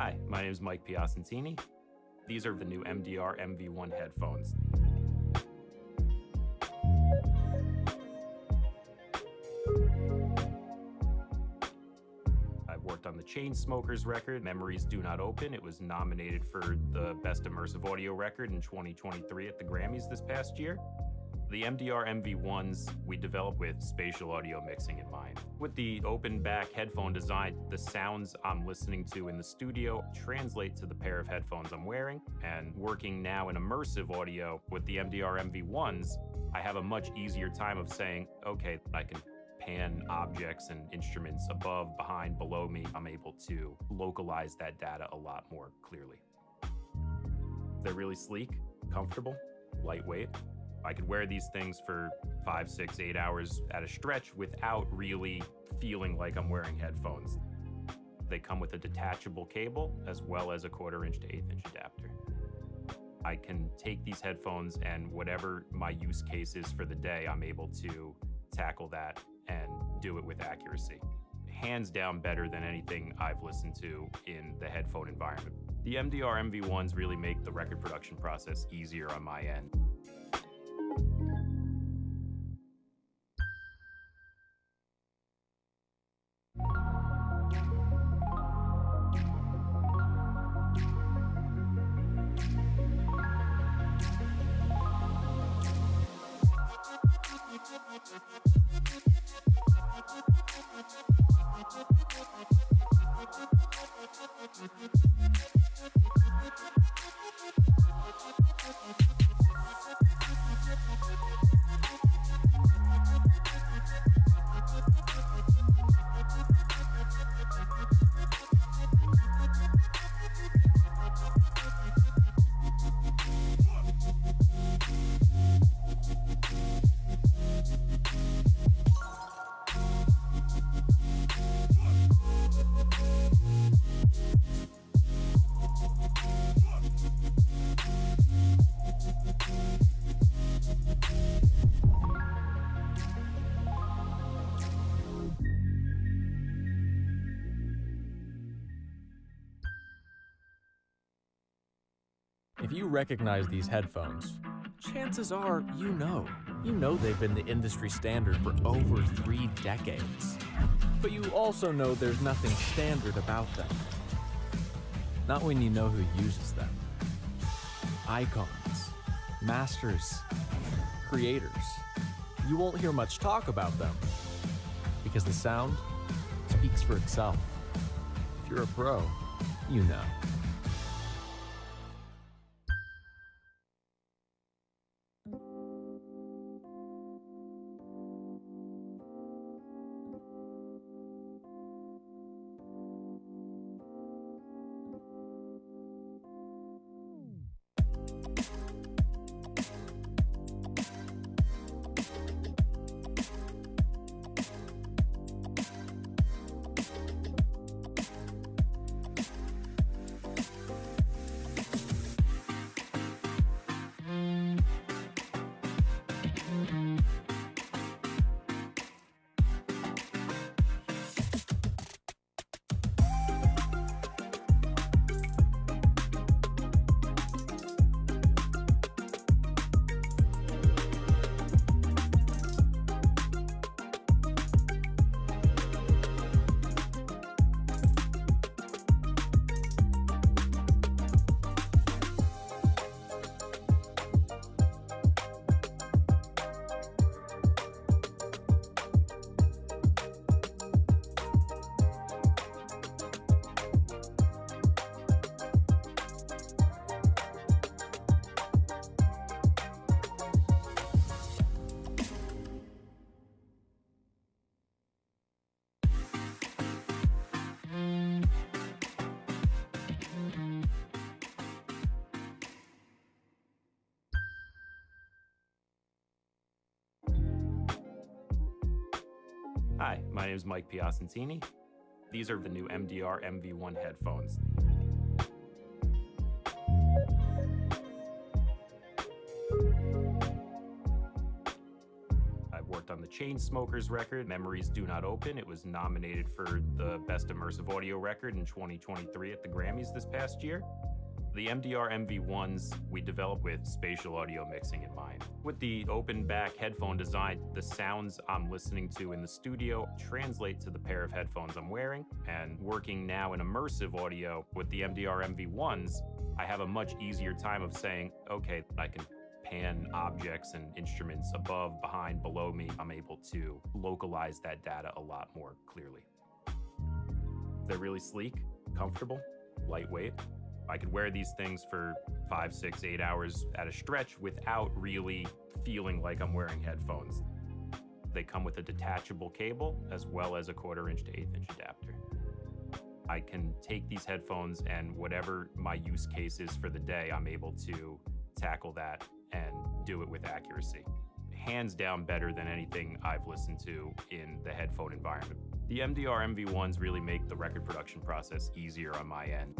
Hi, my name is Mike Piacentini. These are the new MDR MV1 headphones. I've worked on the Chainsmokers record, Memories Do Not Open. It was nominated for the Best Immersive Audio Record in 2023 at the Grammys this past year. The MDR MV1s we developed with spatial audio mixing in mind. With the open back headphone design, the sounds I'm listening to in the studio translate to the pair of headphones I'm wearing. And working now in immersive audio with the MDR MV1s, I have a much easier time of saying, okay, I can pan objects and instruments above, behind, below me. I'm able to localize that data a lot more clearly. They're really sleek, comfortable, lightweight. I could wear these things for 5, 6, 8 hours at a stretch without really feeling like I'm wearing headphones. They come with a detachable cable as well as a 1/4 inch to 1/8 inch adapter. I can take these headphones and whatever my use case is for the day, I'm able to tackle that and do it with accuracy. Hands down better than anything I've listened to in the headphone environment. The MDR MV1s really make the record production process easier on my end. If you recognize these headphones, chances are you know they've been the industry standard for over 3 decades. But you also know there's nothing standard about them. Not when you know who uses them. Icons, masters, creators. You won't hear much talk about them because the sound speaks for itself. If you're a pro, you know. Hi, my name is Mike Piacentini. These are the new MDR MV1 headphones. I've worked worked on the Chainsmokers record, Memories Do Not Open. It was nominated for the Best Immersive Audio Record in 2023 at the Grammys this past year. The MDR MV1s we developed with spatial audio mixing in mind. With the open back headphone design, the sounds I'm listening to in the studio translate to the pair of headphones I'm wearing. And working now in immersive audio with the MDR MV1s, I have a much easier time of saying, okay, I can pan objects and instruments above, behind, below me. I'm able to localize that data a lot more clearly. They're really sleek, comfortable, lightweight. I could wear these things for 5, 6, 8 hours at a stretch without really feeling like I'm wearing headphones. They come with a detachable cable as well as a 1/4 inch to 1/8 inch adapter. I can take these headphones and whatever my use case is for the day, I'm able to tackle that and do it with accuracy. Hands down better than anything I've listened to in the headphone environment. The MDR MV1s really make the record production process easier on my end.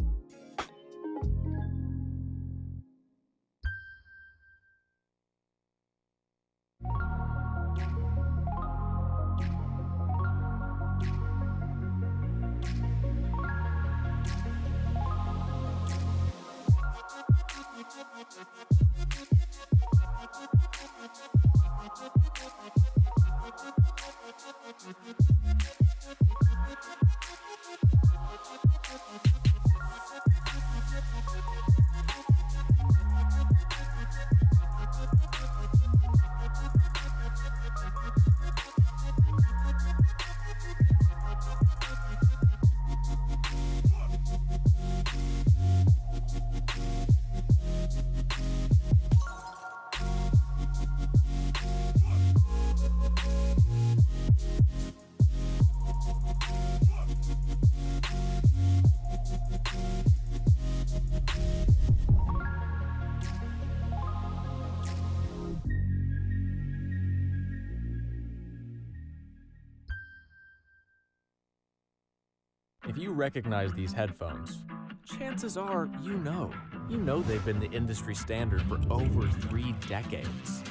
If you recognize these headphones, chances are you know they've been the industry standard for over 3 decades.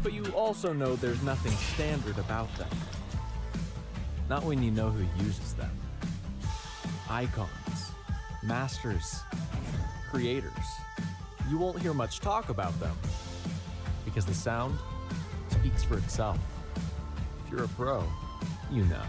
But you also know there's nothing standard about them. Not when you know who uses them. Icons, masters, creators. You won't hear much talk about them because the sound speaks for itself. If you're a pro, you know.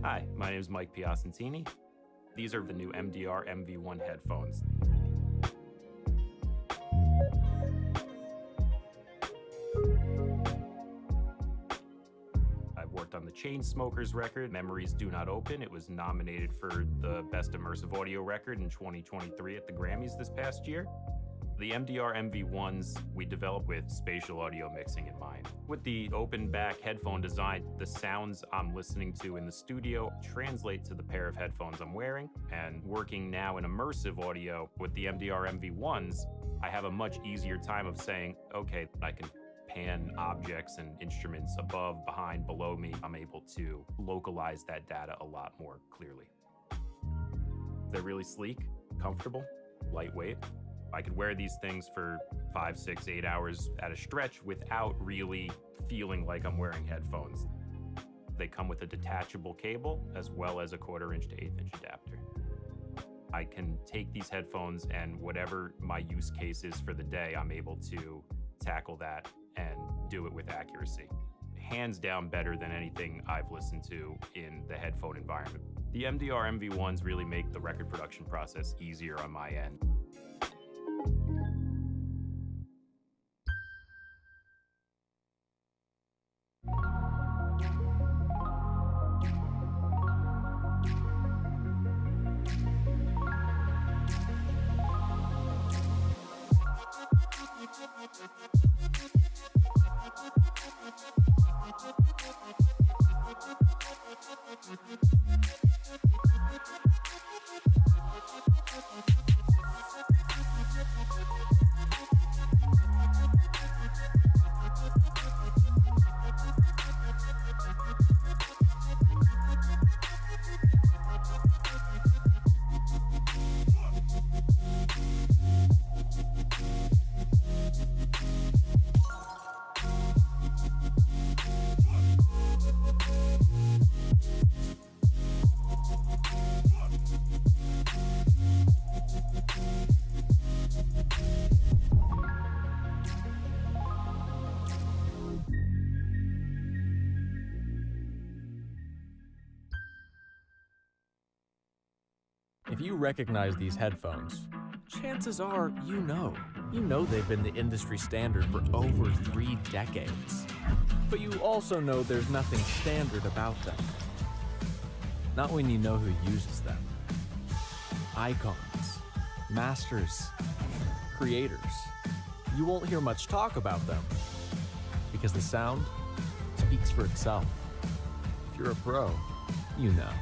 Hi, my name is Mike Piacentini. These are the new MDR MV1 headphones. I've worked on the Chainsmokers record, Memories Do Not Open. It was nominated for the Best Immersive Audio Record in 2023 at the Grammys this past year. The MDR MV1s we developed with spatial audio mixing in mind. With the open back headphone design, the sounds I'm listening to in the studio translate to the pair of headphones I'm wearing, and working now in immersive audio with the MDR MV1s, I have a much easier time of saying, okay, I can pan objects and instruments above, behind, below me. I'm able to localize that data a lot more clearly. They're really sleek, comfortable, lightweight. I could wear these things for 5, 6, 8 hours at a stretch without really feeling like I'm wearing headphones. They come with a detachable cable as well as a 1/4 inch to 1/8 inch adapter. I can take these headphones and whatever my use case is for the day, I'm able to tackle that and do it with accuracy. Hands down better than anything I've listened to in the headphone environment. The MDR MV1s really make the record production process easier on my end. If you recognize these headphones, chances are you know. You know they've been the industry standard for over 3 decades. But you also know there's nothing standard about them. Not when you know who uses them. Icons, masters, creators. You won't hear much talk about them because the sound speaks for itself. If you're a pro, you know.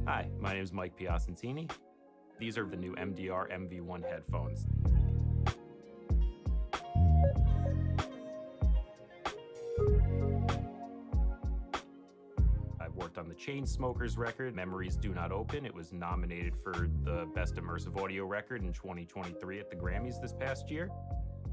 Hi, my name is Mike Piacentini. These are the new MDR MV1 headphones. I've worked on the Chainsmokers record, Memories Do Not Open. It was nominated for the Best Immersive Audio Record in 2023 at the Grammys this past year.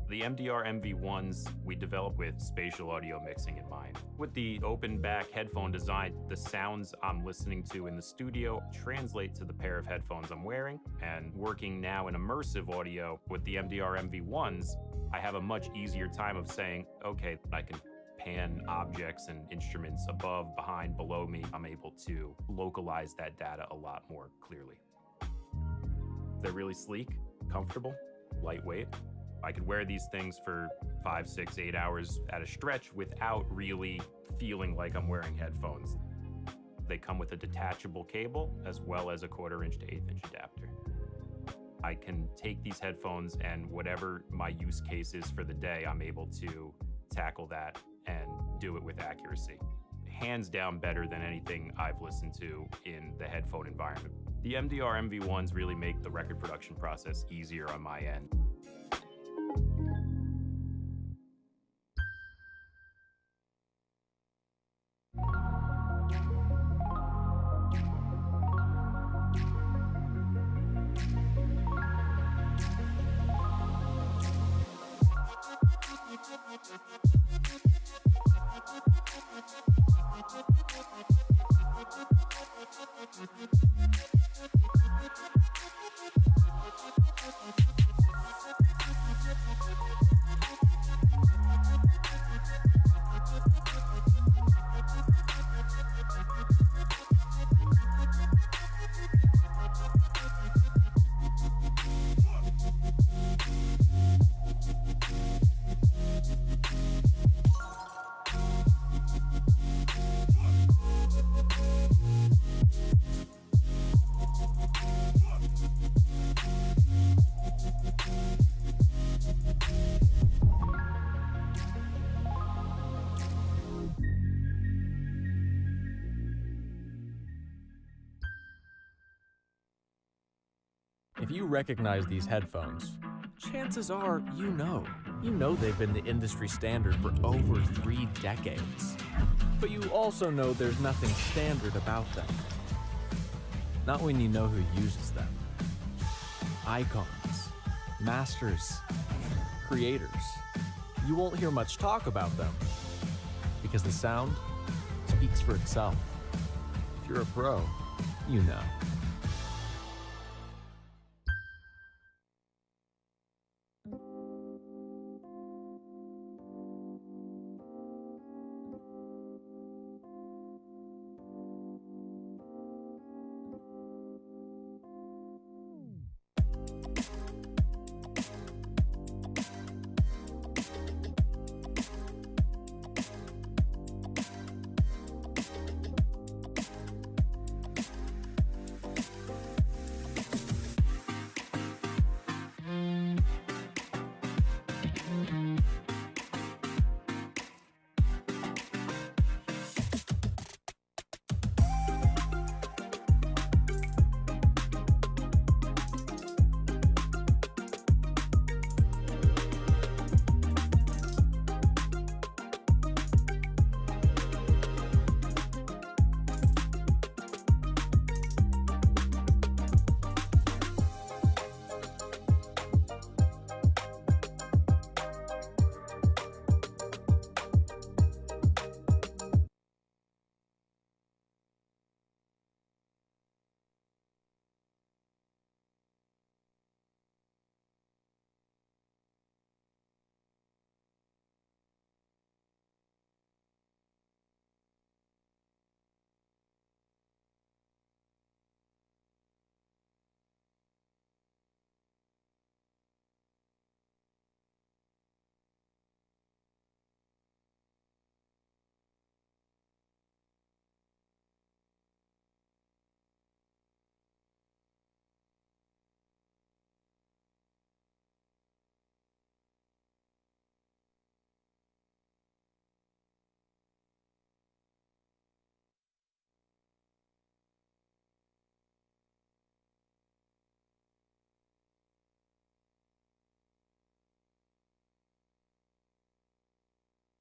The MDR MV1s we developed with spatial audio mixing in mind. With the open back headphone design, the sounds I'm listening to in the studio translate to the pair of headphones I'm wearing, and working now in immersive audio with the MDR MV1s, I have a much easier time of saying, okay, I can pan objects and instruments above, behind, below me, I'm able to localize that data a lot more clearly. They're really sleek, comfortable, lightweight. I could wear these things for 5, 6, 8 hours at a stretch without really feeling like I'm wearing headphones. They come with a detachable cable as well as a 1/4 inch to 1/8 inch adapter. I can take these headphones and whatever my use case is for the day, I'm able to tackle that and do it with accuracy. Hands down better than anything I've listened to in the headphone environment. The MDR MV1s really make the record production process easier on my end. If you recognize these headphones, chances are you know. You know they've been the industry standard for over 3 decades. But you also know there's nothing standard about them. Not when you know who uses them. Icons, masters, creators. You won't hear much talk about them because the sound speaks for itself. If you're a pro, you know.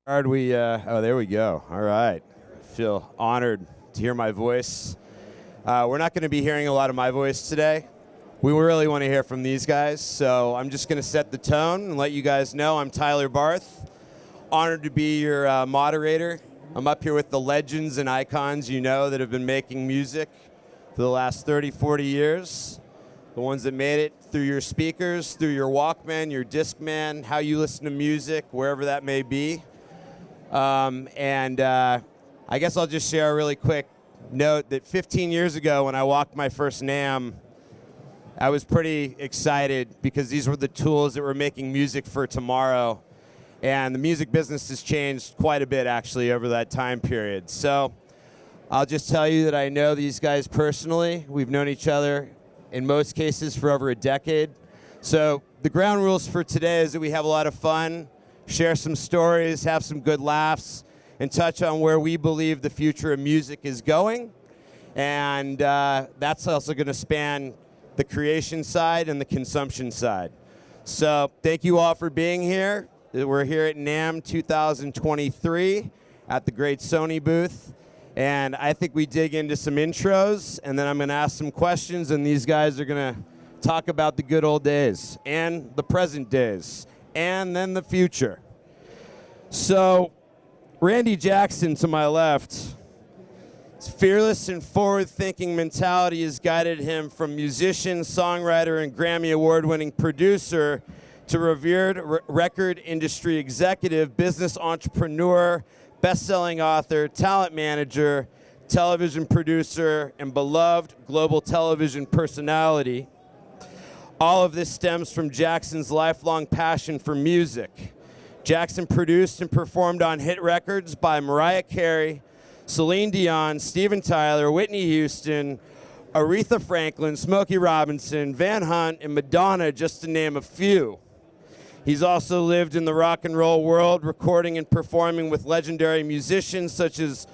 Oh, there we go. All right. Feel honored to hear my voice. We're not going to be hearing a lot of my voice today. We really want to hear from these guys, so I'm just going to set the tone and let you guys know I'm Tyler Barth. Honored to be your moderator. I'm up here with the legends and icons you know that have been making music for the last 30, 40 years. The ones that made it through your speakers, through your Walkman, your Discman, how you listen to music, wherever that may be. I guess I'll just share a really quick note that 15 years ago when I walked my first NAMM, I was pretty excited because these were the tools that were making music for tomorrow. And the music business has changed quite a bit, actually, over that time period. So I'll just tell you that I know these guys personally. We've known each other, in most cases, for over a decade. So the ground rules for today is that we have a lot of fun, share some stories, have some good laughs, and touch on where we believe the future of music is going. And that's also going to span the creation side and the consumption side. So thank you all for being here. We're here at NAMM 2023 at the great Sony booth. And I think we dig into some intros, and then I'm going to ask some questions, and these guys are going to talk about the good old days and the present days and then the future. So Randy Jackson to my left, his fearless and forward-thinking mentality has guided him from musician, songwriter, and Grammy Award-winning producer to revered record industry executive, business entrepreneur, best-selling author, talent manager, television producer, and beloved global television personality. All of this stems from Jackson's lifelong passion for music. Jackson produced and performed on hit records by Mariah Carey, Celine Dion, Steven Tyler, Whitney Houston, Aretha Franklin, Smokey Robinson, Van Hunt, and Madonna, just to name a few. He's also lived in the rock and roll world, recording and performing with legendary musicians such as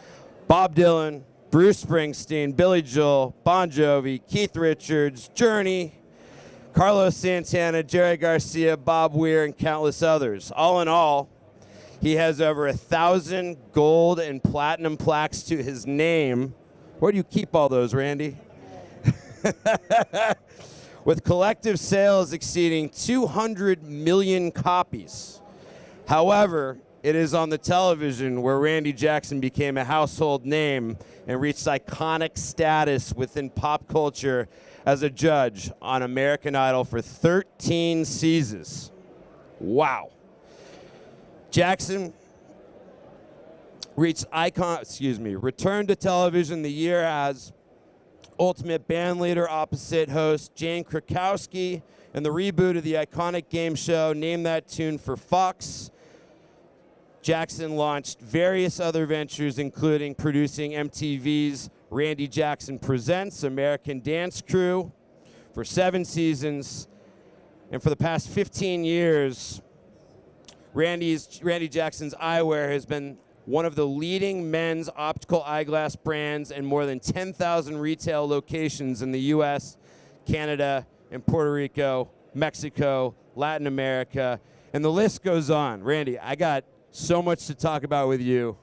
Bob Dylan, Bruce Springsteen, Billy Joel, Bon Jovi, Keith Richards, Journey, Carlos Santana, Jerry Garcia, Bob Weir, and countless others. All in all, he has over 1,000 gold and platinum plaques to his name. Where do you keep all those, Randy? With collective sales exceeding 200 million copies. However, it is on the television where Randy Jackson became a household name and reached iconic status within pop culture as a judge on American Idol for 13 seasons. Wow. Jackson returned to television the year as ultimate bandleader opposite host Jane Krakowski in the reboot of the iconic game show Name That Tune for Fox. Jackson launched various other ventures, including producing MTV's Randy Jackson Presents American Dance Crew for 7 seasons. And for the past 15 years, Randy Jackson's eyewear has been one of the leading men's optical eyeglass brands and more than 10,000 retail locations in the US, Canada, and Puerto Rico, Mexico, Latin America, and the list goes on. Randy, I got so much to talk about with you.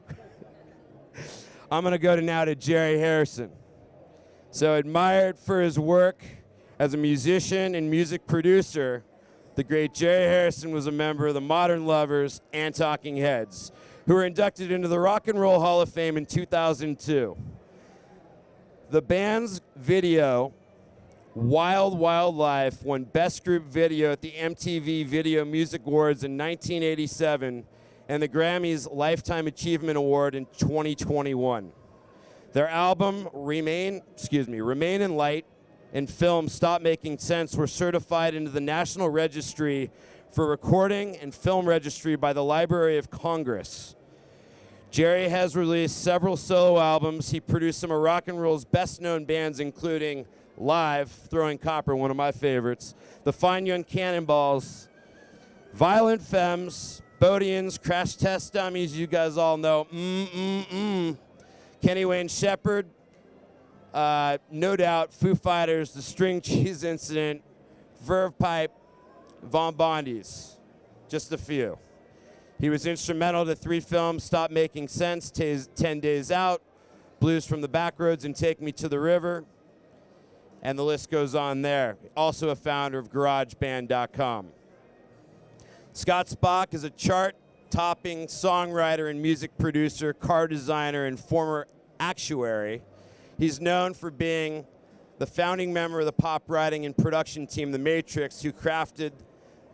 I'm going to go now to Jerry Harrison. So admired for his work as a musician and music producer, the great Jerry Harrison was a member of the Modern Lovers and Talking Heads, who were inducted into the Rock and Roll Hall of Fame in 2002. The band's video, Wild Wild Life, won Best Group Video at the MTV Video Music Awards in 1987 and the Grammys Lifetime Achievement Award in 2021. Their album, Remain in Light, and film Stop Making Sense were certified into the National Registry for Recording and Film Registry by the Library of Congress. Jerry has released several solo albums. He produced some of rock and roll's best-known bands, including Live, Throwing Copper, one of my favorites, the Fine Young Cannonballs, Violent Femmes, Bodians, Crash Test Dummies, you guys all know, Kenny Wayne Shepherd, no doubt, Foo Fighters, The String Cheese Incident, Verve Pipe, Von Bondies, just a few. He was instrumental to 3 films, Stop Making Sense, 10 Days Out, Blues from the Backroads, and Take Me to the River. And the list goes on there. Also a founder of GarageBand.com. Scott Spock is a chart-topping songwriter and music producer, car designer, and former actuary. He's known for being the founding member of the pop writing and production team, The Matrix, who crafted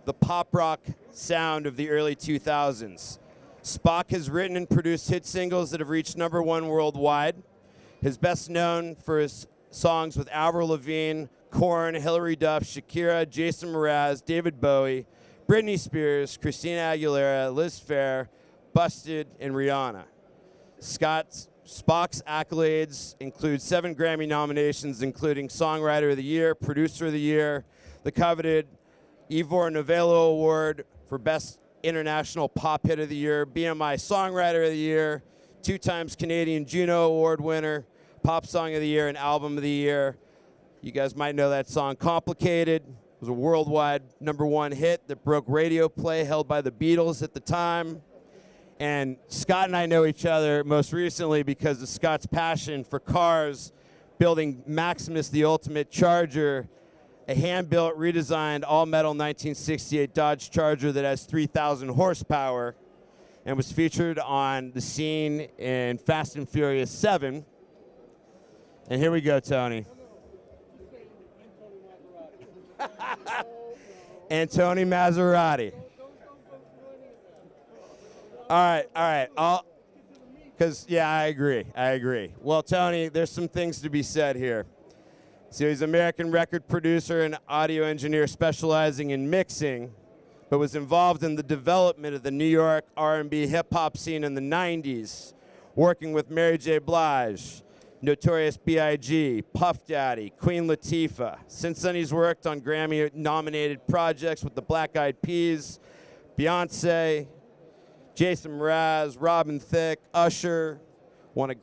the pop rock sound of the early 2000s. Spock has written and produced hit singles that have reached #1 worldwide. He's best known for his songs with Avril Lavigne, Korn, Hilary Duff, Shakira, Jason Mraz, David Bowie, Britney Spears, Christina Aguilera, Liz Phair, Busted, and Rihanna. Spock's accolades include 7 Grammy nominations, including Songwriter of the Year, Producer of the Year, the coveted Ivor Novello Award for Best International Pop Hit of the Year, BMI Songwriter of the Year, 2 times Canadian Juno Award winner, Pop Song of the Year, and Album of the Year. You guys might know that song, Complicated. It was a worldwide #1 hit that broke radio play held by the Beatles at the time. And Scott and I know each other most recently because of Scott's passion for cars, building Maximus the Ultimate Charger, a hand-built, redesigned, all-metal 1968 Dodge Charger that has 3,000 horsepower and was featured on the scene in Fast and Furious 7. And here we go, Tony. And Tony Maserati. All right. Because, yeah, I agree. Well, Tony, there's some things to be said here. So he's an American record producer and audio engineer specializing in mixing, but was involved in the development of the New York R&B hip-hop scene in the 90s, working with Mary J. Blige, Notorious B.I.G., Puff Daddy, Queen Latifah. Since then, he's worked on Grammy-nominated projects with the Black Eyed Peas, Beyonce, Jason Mraz, Robin Thicke, Usher, won a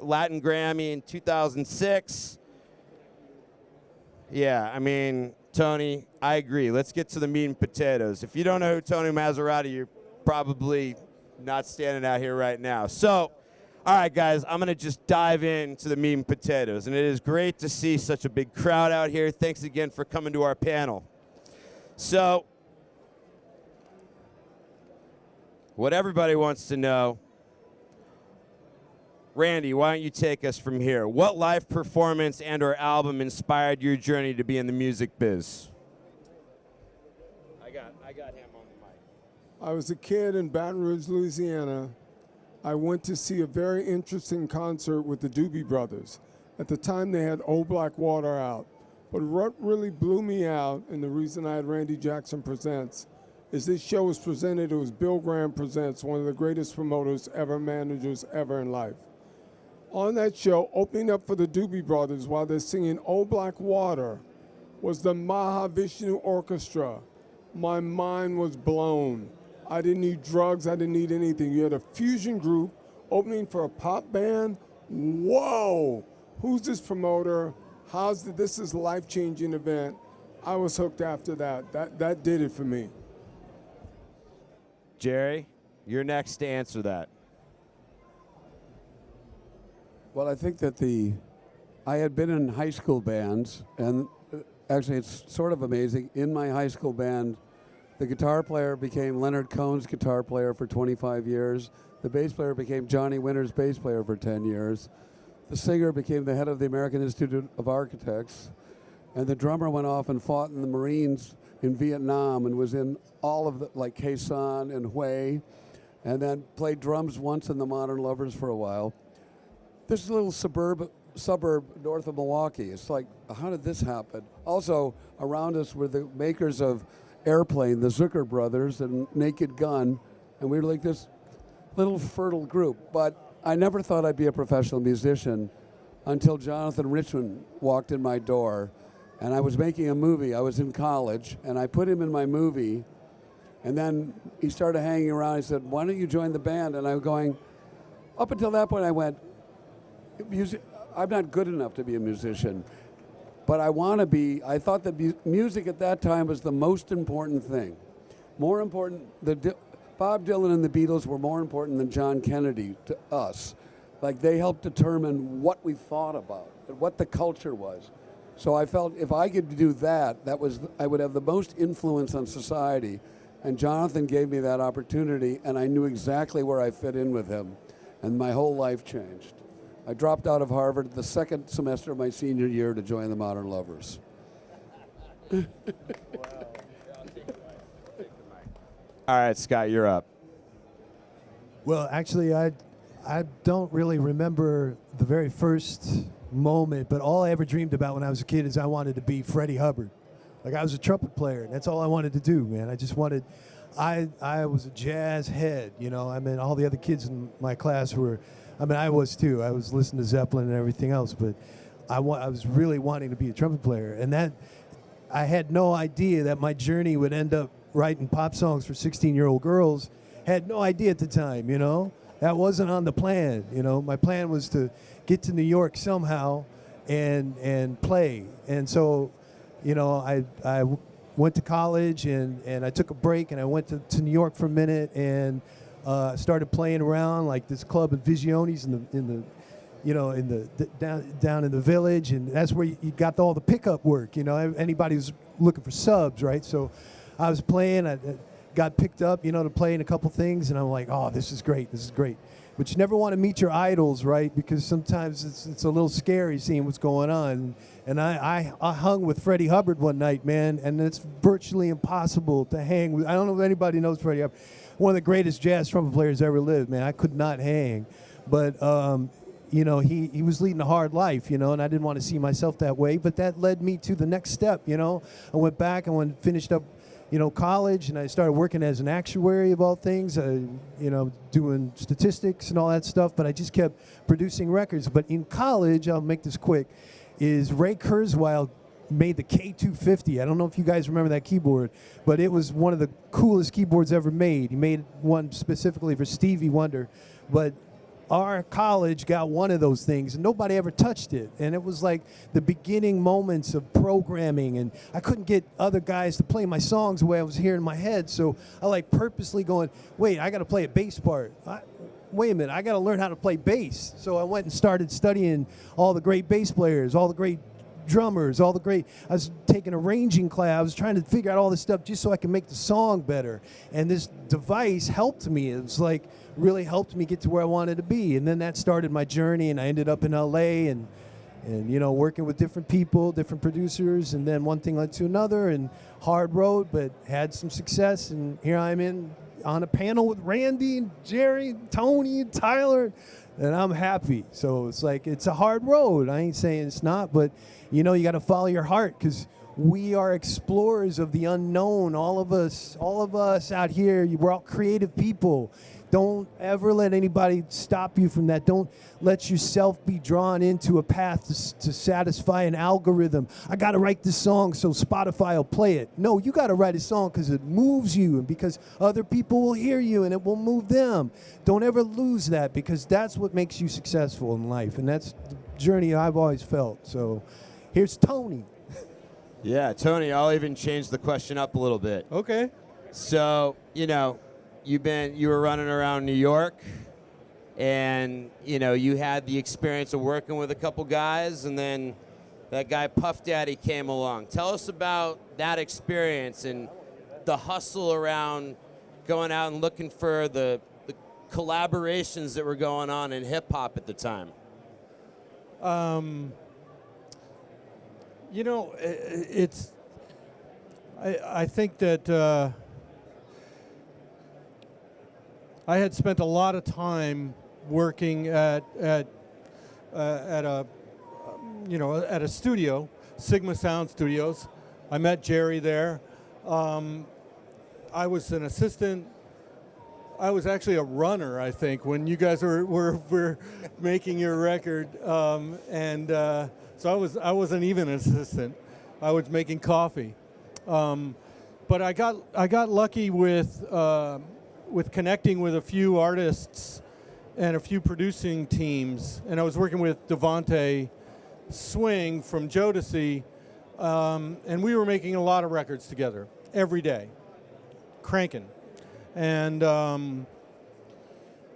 Latin Grammy in 2006. Yeah, I mean, Tony, I agree. Let's get to the meat and potatoes. If you don't know who Tony Maserati, you're probably not standing out here right now. So, all right, guys, I'm going to just dive into the meat and potatoes. And it is great to see such a big crowd out here. Thanks again for coming to our panel. So, what everybody wants to know, Randy, why don't you take us from here? What live performance and or album inspired your journey to be in the music biz? I got him on the mic. I was a kid in Baton Rouge, Louisiana. I went to see a very interesting concert with the Doobie Brothers. At the time, they had Old Black Water out. But what really blew me out, and the reason I had Randy Jackson Presents, is this show was presented, it was Bill Graham Presents, one of the greatest promoters ever, managers ever in life. On that show, opening up for the Doobie Brothers while they're singing Old Black Water was the Mahavishnu Orchestra. My mind was blown. I didn't need drugs, I didn't need anything. You had a fusion group opening for a pop band. Whoa! Who's this promoter? This is a life-changing event. I was hooked after that. That did it for me. Jerry, you're next to answer that. Well, I think that I had been in high school bands, and actually it's sort of amazing. In my high school band, the guitar player became Leonard Cohen's guitar player for 25 years. The bass player became Johnny Winter's bass player for 10 years. The singer became the head of the American Institute of Architects. And the drummer went off and fought in the Marines in Vietnam and was in all of the, like Khe Sanh and Hue, and then played drums once in the Modern Lovers for a while. This is a little suburb north of Milwaukee. It's like, how did this happen? Also, around us were the makers of Airplane, the Zucker brothers, and Naked Gun, and we were like this little fertile group. But I never thought I'd be a professional musician until Jonathan Richman walked in my door, and I was making a movie. I was in college, and I put him in my movie, and then he started hanging around. He said, "Why don't you join the band?" And I was going, up until that point, I went, I'm not good enough to be a musician, but I want to be. I thought that music at that time was the most important thing. More important, Bob Dylan and the Beatles were more important than John Kennedy to us. Like, they helped determine what we thought about, what the culture was. So I felt if I could do that, I would have the most influence on society. And Jonathan gave me that opportunity, and I knew exactly where I fit in with him, and my whole life changed. I dropped out of Harvard the second semester of my senior year to join the Modern Lovers. All right, Scott, you're up. Well, actually, I don't really remember the very first moment, but all I ever dreamed about when I was a kid is I wanted to be Freddie Hubbard. Like, I was a trumpet player, and that's all I wanted to do, man. I just wanted, I was a jazz head, you know. I mean, all the other kids in my class were, I mean, I was too. I was listening to Zeppelin and everything else, but I was really wanting to be a trumpet player. And that, I had no idea that my journey would end up writing pop songs for 16-year-old girls. Had no idea at the time, you know. That wasn't on the plan, you know. My plan was to get to New York somehow and play. And so, you know, I went to college and I took a break and I went to New York for a minute and started playing around like this club at Visione's down in the village, and that's where you got all the pickup work. You know, anybody who's looking for subs, right? So I was playing. I got picked up, you know, to play in a couple things, and I'm like, oh, this is great. But you never want to meet your idols, right? Because sometimes it's a little scary seeing what's going on. And I hung with Freddie Hubbard one night, man, and it's virtually impossible to hang with. I don't know if anybody knows Freddie Hubbard. One of the greatest jazz trumpet players ever lived, man. I could not hang. But, you know, he was leading a hard life, you know, and I didn't want to see myself that way. But that led me to the next step, you know. I went back and finished up, you know, college, and I started working as an actuary of all things, you know, doing statistics and all that stuff, but I just kept producing records. But in college, I'll make this quick, is Ray Kurzweil made the K250. I don't know if you guys remember that keyboard, but it was one of the coolest keyboards ever made. He made one specifically for Stevie Wonder, but our college got one of those things and nobody ever touched it. And it was like the beginning moments of programming, and I couldn't get other guys to play my songs the way I was hearing in my head. So I like purposely going, wait, I got to play a bass part. Wait a minute, I got to learn how to play bass. So I went and started studying all the great bass players, all the great drummers, I was taking arranging class. I was trying to figure out all this stuff just so I could make the song better. And this device helped me. It was like, really helped me get to where I wanted to be. And then that started my journey, and I ended up in LA and you know, working with different people, different producers, and then one thing led to another, and hard road, but had some success. And here I'm on a panel with Randy and Jerry and Tony and Tyler, and I'm happy. So it's like, it's a hard road. I ain't saying it's not, but you know, you got to follow your heart, because we are explorers of the unknown. All of us out here, we're all creative people. Don't ever let anybody stop you from that. Don't let yourself be drawn into a path to satisfy an algorithm. I got to write this song so Spotify will play it. No, you got to write a song because it moves you and because other people will hear you and it will move them. Don't ever lose that, because that's what makes you successful in life. And that's the journey I've always felt. So here's Tony. Yeah, Tony, I'll even change the question up a little bit. Okay. So, you know, you were running around New York, and you know, you had the experience of working with a couple guys, and then that guy Puff Daddy came along. Tell us about that experience and the hustle around going out and looking for the collaborations that were going on in hip hop at the time. You know, I think that I had spent a lot of time working at a studio, Sigma Sound Studios. I met Jerry there. I was an assistant. I was actually a runner, I think, when you guys were making your record, so I wasn't even an assistant. I was making coffee, but I got lucky with connecting with a few artists and a few producing teams, and I was working with Devontae Swing from Jodeci, and we were making a lot of records together every day, cranking, and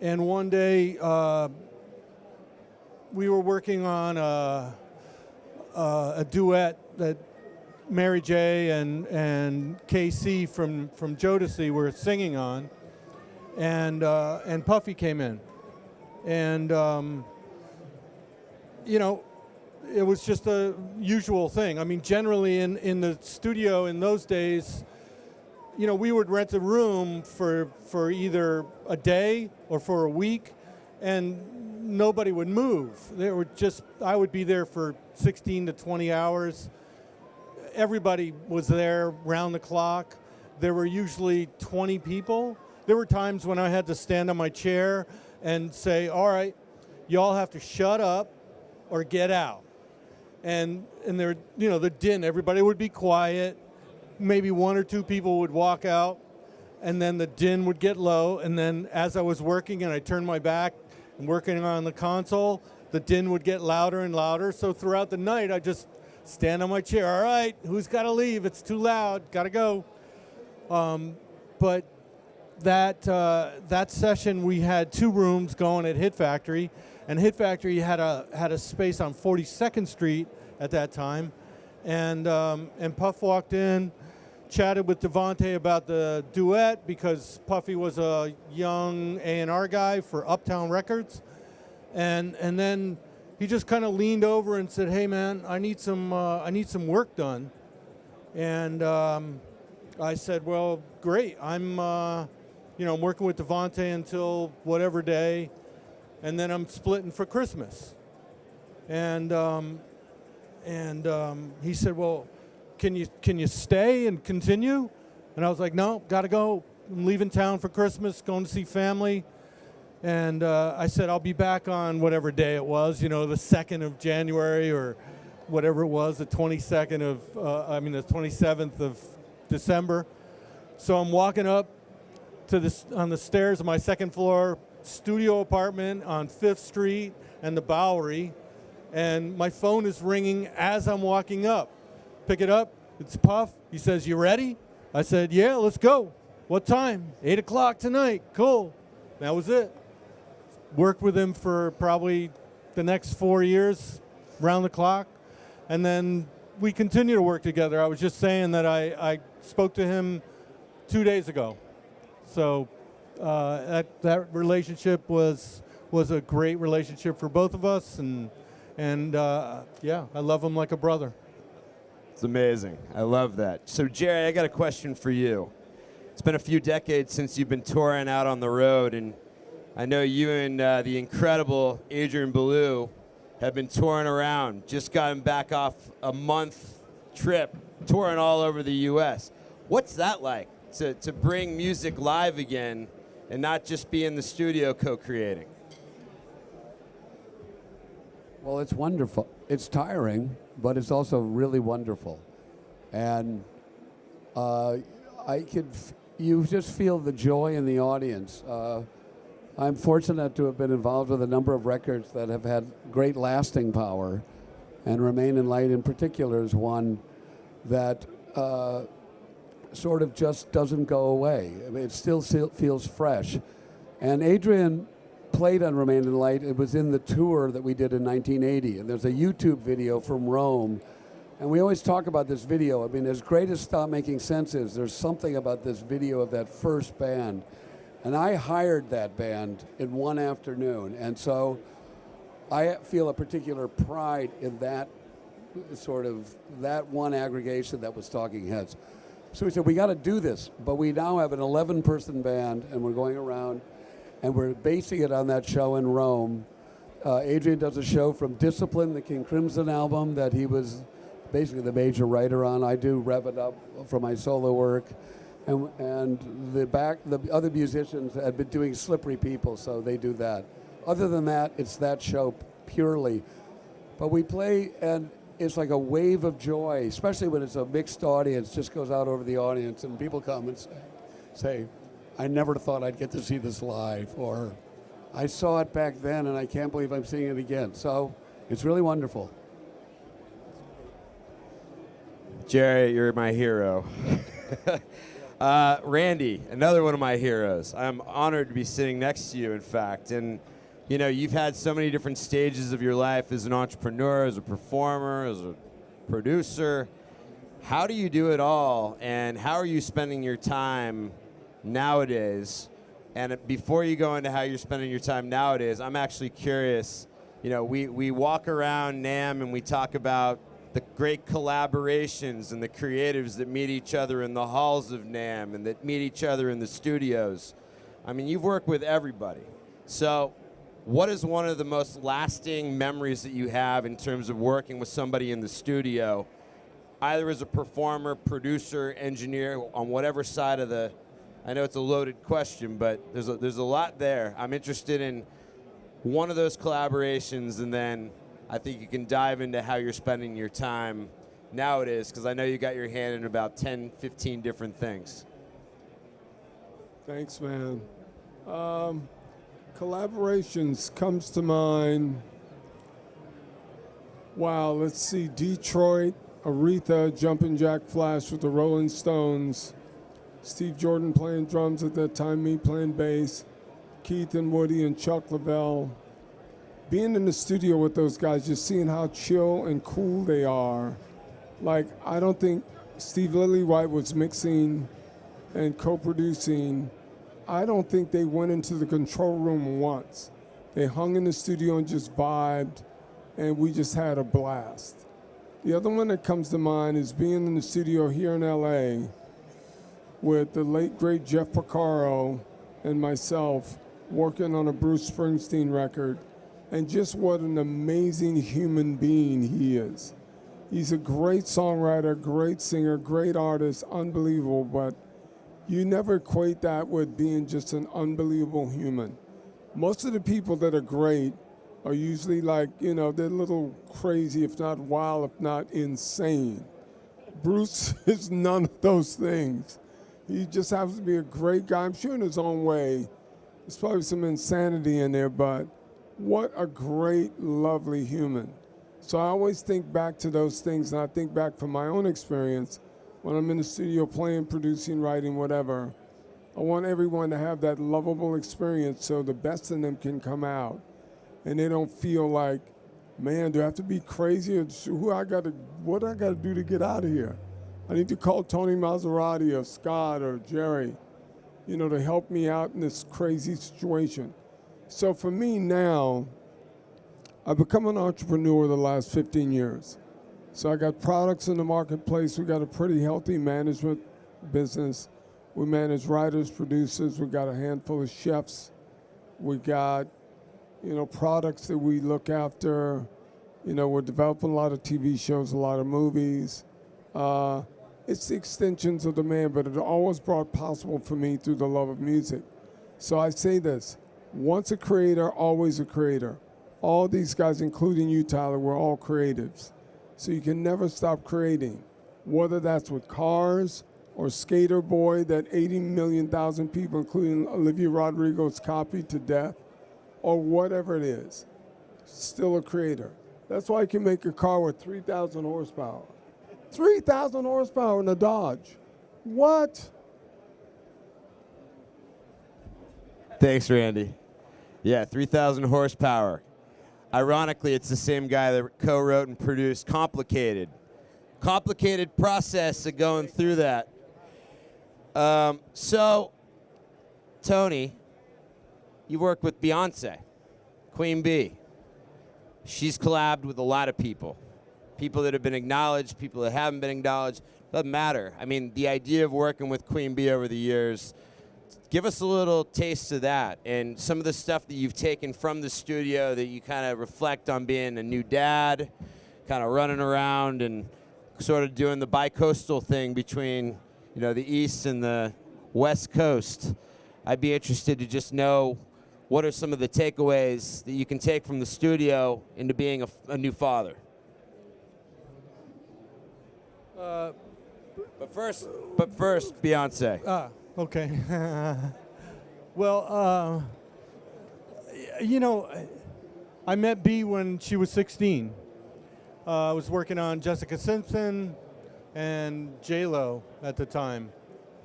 one day we were working on a duet that Mary J and KC from Jodeci were singing on, and Puffy came in, and you know, it was just a usual thing. I mean, generally in the studio in those days, we would rent a room for either a day or for a week, and nobody would move. I would be there for 16 to 20 hours. Everybody was there round the clock. There were usually 20 people. There were times when I had to stand on my chair and say, all right, y'all have to shut up or get out. And there, the din, everybody would be quiet. Maybe one or two people would walk out, and then the din would get low. And then as I was working and I turned my back and working on the console, the din would get louder and louder. So throughout the night, I just stand on my chair. All right, who's got to leave? It's too loud. Got to go. But that session, we had 2 rooms going at Hit Factory, and Hit Factory had a space on 42nd Street at that time, and Puff walked in, chatted with Devontae about the duet because Puffy was a young A&R guy for Uptown Records, and then he just kind of leaned over and said, "Hey man, I need some work done," and I said, "Well, great. I'm working with Devontae until whatever day, and then I'm splitting for Christmas." And he said, "Well, can you stay and continue?" And I was like, "No, gotta go. I'm leaving town for Christmas, going to see family." And I said, "I'll be back on whatever day it was, the 2nd of January or whatever it was, the 27th of December." So I'm walking up on the stairs of my 2nd floor studio apartment on 5th Street and the Bowery, and my phone is ringing as I'm walking up. Pick it up, it's Puff. He says, "You ready?" I said, "Yeah, let's go." "What time?" 8 o'clock tonight. Cool. That was it. Worked with him for probably the next 4 years, round the clock, and then we continue to work together. I was just saying that I spoke to him 2 days ago. So that relationship was a great relationship for both of us, and yeah, I love him like a brother. It's amazing. I love that. So Jerry, I got a question for you. It's been a few decades since you've been touring out on the road, and I know you and the incredible Adrian Belew have been touring around, just gotten back off a month trip, touring all over the U.S. What's that like, to bring music live again and not just be in the studio co-creating? Well, it's wonderful. It's tiring, but it's also really wonderful. And you just feel the joy in the audience. I'm fortunate to have been involved with a number of records that have had great lasting power, and Remain in Light in particular is one that sort of just doesn't go away. I mean, it still feels fresh. And Adrian played on Remain in Light. It was in the tour that we did in 1980, and there's a YouTube video from Rome. And we always talk about this video. I mean, as great as Stop Making Sense is, there's something about this video of that first band. And I hired that band in one afternoon. And so I feel a particular pride in that that one aggregation that was Talking Heads. So we said, we got to do this. But we now have an 11-person band, and we're going around, and we're basing it on that show in Rome. Adrian does a show from Discipline, the King Crimson album, that he was basically the major writer on. I do Rev It Up for my solo work. And the other musicians had been doing Slippery People, so they do that. Other than that, it's that show purely. But we play, and it's like a wave of joy, especially when it's a mixed audience, just goes out over the audience, and people come and say, "I never thought I'd get to see this live," or "I saw it back then, and I can't believe I'm seeing it again." So it's really wonderful. Jerry, you're my hero. Randy, another one of my heroes. I'm honored to be sitting next to you, in fact. And, you've had so many different stages of your life as an entrepreneur, as a performer, as a producer. How do you do it all, and how are you spending your time nowadays? And before you go into how you're spending your time nowadays, I'm actually curious. We walk around NAMM and we talk about the great collaborations and the creatives that meet each other in the halls of NAMM and that meet each other in the studios. I mean, you've worked with everybody. So what is one of the most lasting memories that you have in terms of working with somebody in the studio, either as a performer, producer, engineer, on whatever side of the, I know it's a loaded question, but there's a lot there. I'm interested in one of those collaborations, and then I think you can dive into how you're spending your time nowadays, because I know you got your hand in about 10, 15 different things. Thanks, man. Collaborations comes to mind. Wow, let's see, Detroit, Aretha, Jumpin' Jack Flash with the Rolling Stones, Steve Jordan playing drums at that time, me playing bass, Keith and Woody and Chuck Leavell. Being in the studio with those guys, just seeing how chill and cool they are. Like, I don't think Steve Lillywhite was mixing and co-producing. I don't think they went into the control room once. They hung in the studio and just vibed, and we just had a blast. The other one that comes to mind is being in the studio here in LA with the late, great Jeff Porcaro and myself working on a Bruce Springsteen record, and just what an amazing human being he is. He's a great songwriter, great singer, great artist, unbelievable, but you never equate that with being just an unbelievable human. Most of the people that are great are usually like, you know, they're a little crazy, if not wild, if not insane. Bruce is none of those things. He just happens to be a great guy. I'm sure in his own way, there's probably some insanity in there, but what a great, lovely human. So I always think back to those things, and I think back from my own experience when I'm in the studio playing, producing, writing, whatever. I want everyone to have that lovable experience so the best in them can come out. And they don't feel like, man, do I have to be crazy? Or what I got to do to get out of here? I need to call Tony Maserati or Scott or Jerry, you know, to help me out in this crazy situation. So for me now, I've become an entrepreneur the last 15 years. So I got products in the marketplace. We got a pretty healthy management business. We manage writers, producers. We got a handful of chefs. We got, you know, products that we look after. You know, we're developing a lot of TV shows, a lot of movies. It's the extensions of the man, but it always brought possible for me through the love of music. So I say this, once a creator, always a creator. All these guys, including you, Tyler, we're all creatives. So you can never stop creating, whether that's with cars or Skater Boy that 80 million people, including Olivia Rodrigo's, copied to death, or whatever it is. Still a creator. That's why you can make a car with 3,000 horsepower. 3,000 horsepower in a Dodge. What? Thanks, Randy. Yeah, 3,000 horsepower. Ironically, it's the same guy that co-wrote and produced Complicated. Complicated process of going through that. So, Tony, you work with Beyonce, Queen Bee. She's collabed with a lot of people. People that have been acknowledged, people that haven't been acknowledged. Doesn't matter. I mean, the idea of working with Queen Bee over the years, give us a little taste of that and some of the stuff that you've taken from the studio that you kind of reflect on being a new dad, kind of running around and sort of doing the bi-coastal thing between, you know, the East and the West Coast. I'd be interested to just know what are some of the takeaways that you can take from the studio into being a new father. But first, Beyonce. Okay. Well, you know, I met Bea when she was 16. I was working on Jessica Simpson and J-Lo at the time.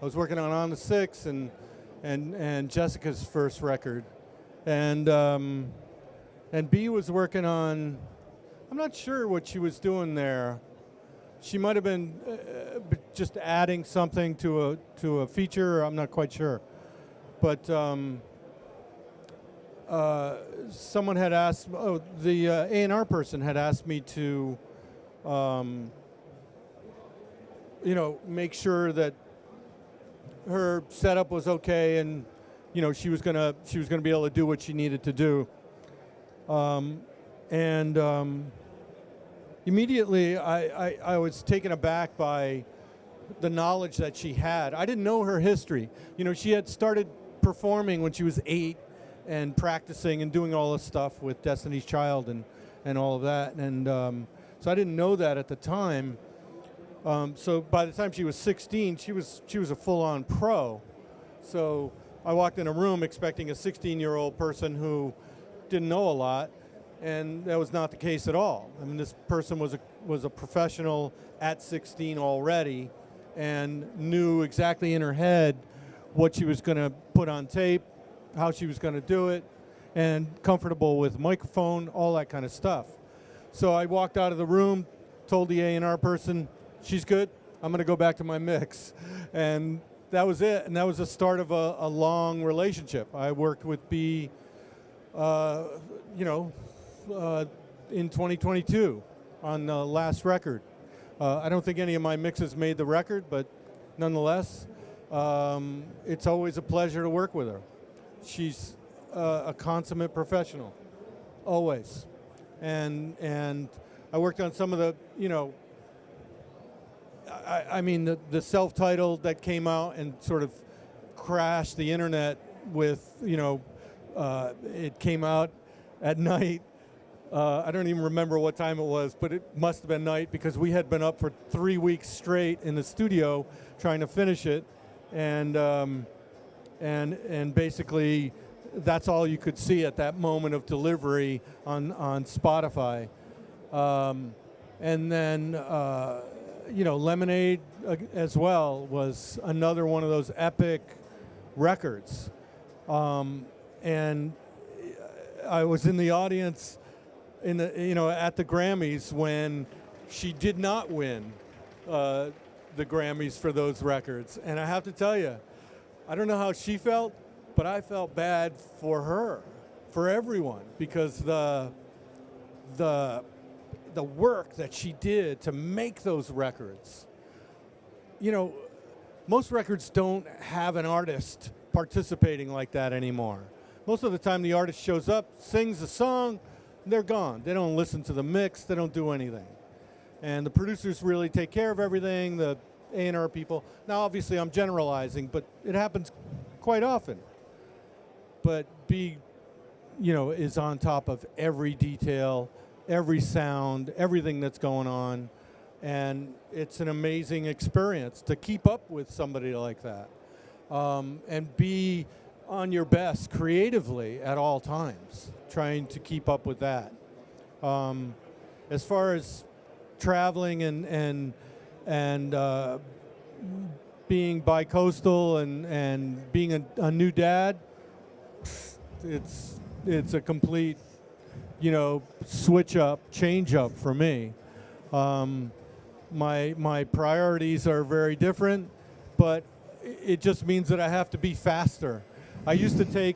I was working on the 6 and Jessica's first record. And Bea was working on, I'm not sure what she was doing there. She might have been just adding something to a feature. I'm not quite sure, but someone had asked. Oh, the A&R person had asked me to make sure that her setup was okay, and she was gonna be able to do what she needed to do. Immediately, I was taken aback by the knowledge that she had. I didn't know her history. She had started performing when she was 8 and practicing and doing all this stuff with Destiny's Child and all of that. And so I didn't know that at the time. So by the time she was 16, she was a full-on pro. So I walked in a room expecting a 16-year-old person who didn't know a lot, and that was not the case at all. I mean, this person was a professional at 16 already, and knew exactly in her head what she was going to put on tape, how she was going to do it, and comfortable with microphone, all that kind of stuff. So I walked out of the room, told the A&R person, she's good, I'm going to go back to my mix. And that was it, and that was the start of a long relationship. I worked with B, in 2022 on the last record. I don't think any of my mixes made the record, but nonetheless, it's always a pleasure to work with her. She's a consummate professional, always. And I worked on some of the, the self-titled that came out and sort of crashed the internet with, it came out at night. I don't even remember what time it was, but it must have been night because we had been up for 3 weeks straight in the studio trying to finish it, and basically that's all you could see at that moment of delivery on Spotify. And then Lemonade as well was another one of those epic records. And I was in the audience at the Grammys when she did not win the Grammys for those records. And I have to tell you, I don't know how she felt, but I felt bad for her, for everyone, because the work that she did to make those records. Most records don't have an artist participating like that anymore. Most of the time the artist shows up, sings a song, they're gone. They don't listen to the mix, they don't do anything. And the producers really take care of everything, the A&R people. Now obviously I'm generalizing, but it happens quite often. But B, is on top of every detail, every sound, everything that's going on. And it's an amazing experience to keep up with somebody like that. And be on your best creatively at all times, trying to keep up with that. As far as traveling and being bi-coastal and being a new dad, it's a complete, switch up, change up for me. My priorities are very different, but it just means that I have to be faster. I used to take,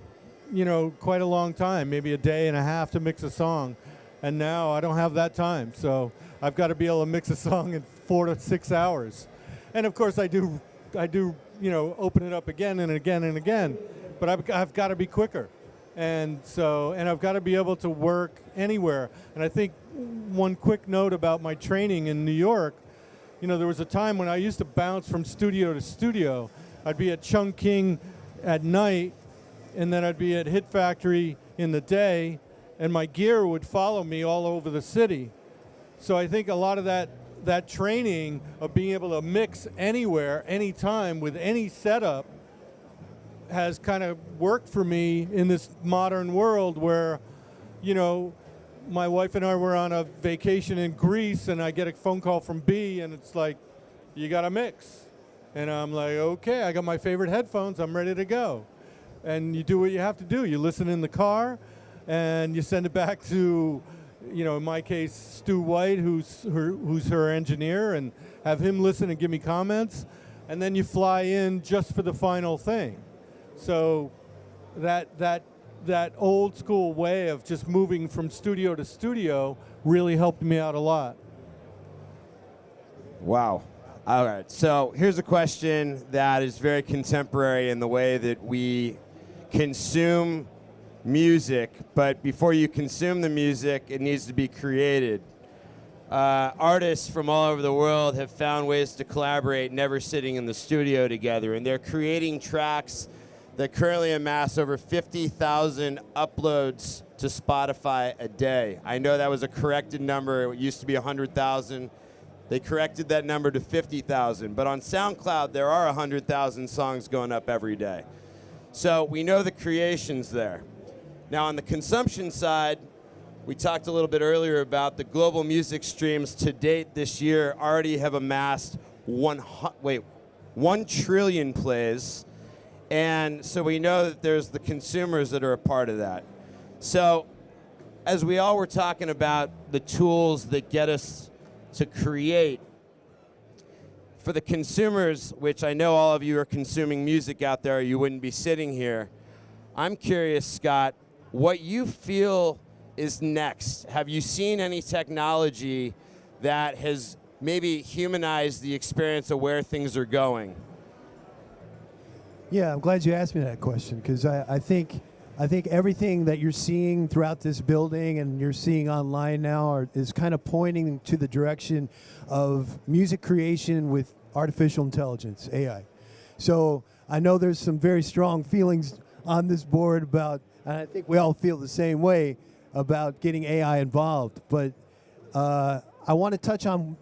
quite a long time, maybe a day and a half to mix a song, and now I don't have that time. So I've got to be able to mix a song in 4 to 6 hours. And of course I do, open it up again and again and again, but I've got to be quicker. And I've got to be able to work anywhere. And I think one quick note about my training in New York, there was a time when I used to bounce from studio to studio. I'd be at Chungking at night, and then I'd be at Hit Factory in the day, and my gear would follow me all over the city. So I think a lot of that training of being able to mix anywhere, anytime, with any setup has kind of worked for me in this modern world where, my wife and I were on a vacation in Greece, and I get a phone call from B, and it's like, you got to mix. And I'm like, okay, I got my favorite headphones, I'm ready to go. And you do what you have to do. You listen in the car, and you send it back to, in my case, Stu White, who's her engineer, and have him listen and give me comments. And then you fly in just for the final thing. So that old school way of just moving from studio to studio really helped me out a lot. Wow. All right. So here's a question that is very contemporary in the way that we consume music. But before you consume the music, it needs to be created. Artists from all over the world have found ways to collaborate, never sitting in the studio together. And they're creating tracks that currently amass over 50,000 uploads to Spotify a day. I know that was a corrected number. It used to be 100,000. They corrected that number to 50,000. But on SoundCloud, there are 100,000 songs going up every day. So we know the creation's there. Now, on the consumption side, we talked a little bit earlier about the global music streams to date this year already have amassed 1 trillion plays. And so we know that there's the consumers that are a part of that. So as we all were talking about the tools that get us to create, for the consumers, which I know all of you are consuming music out there, you wouldn't be sitting here. I'm curious, Scott, what you feel is next. Have you seen any technology that has maybe humanized the experience of where things are going? Yeah, I'm glad you asked me that question, because I think everything that you're seeing throughout this building and you're seeing online now is kind of pointing to the direction of music creation with artificial intelligence, AI. So I know there's some very strong feelings on this board about, and I think we all feel the same way, about getting AI involved. But I want to touch on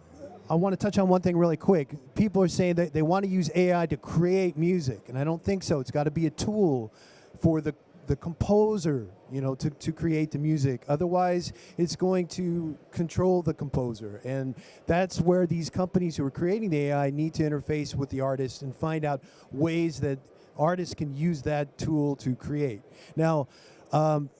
one thing really quick. People are saying that they want to use AI to create music, and I don't think so. It's got to be a tool for the composer, to create the music. Otherwise, it's going to control the composer. And that's where these companies who are creating the AI need to interface with the artist and find out ways that artists can use that tool to create. Now,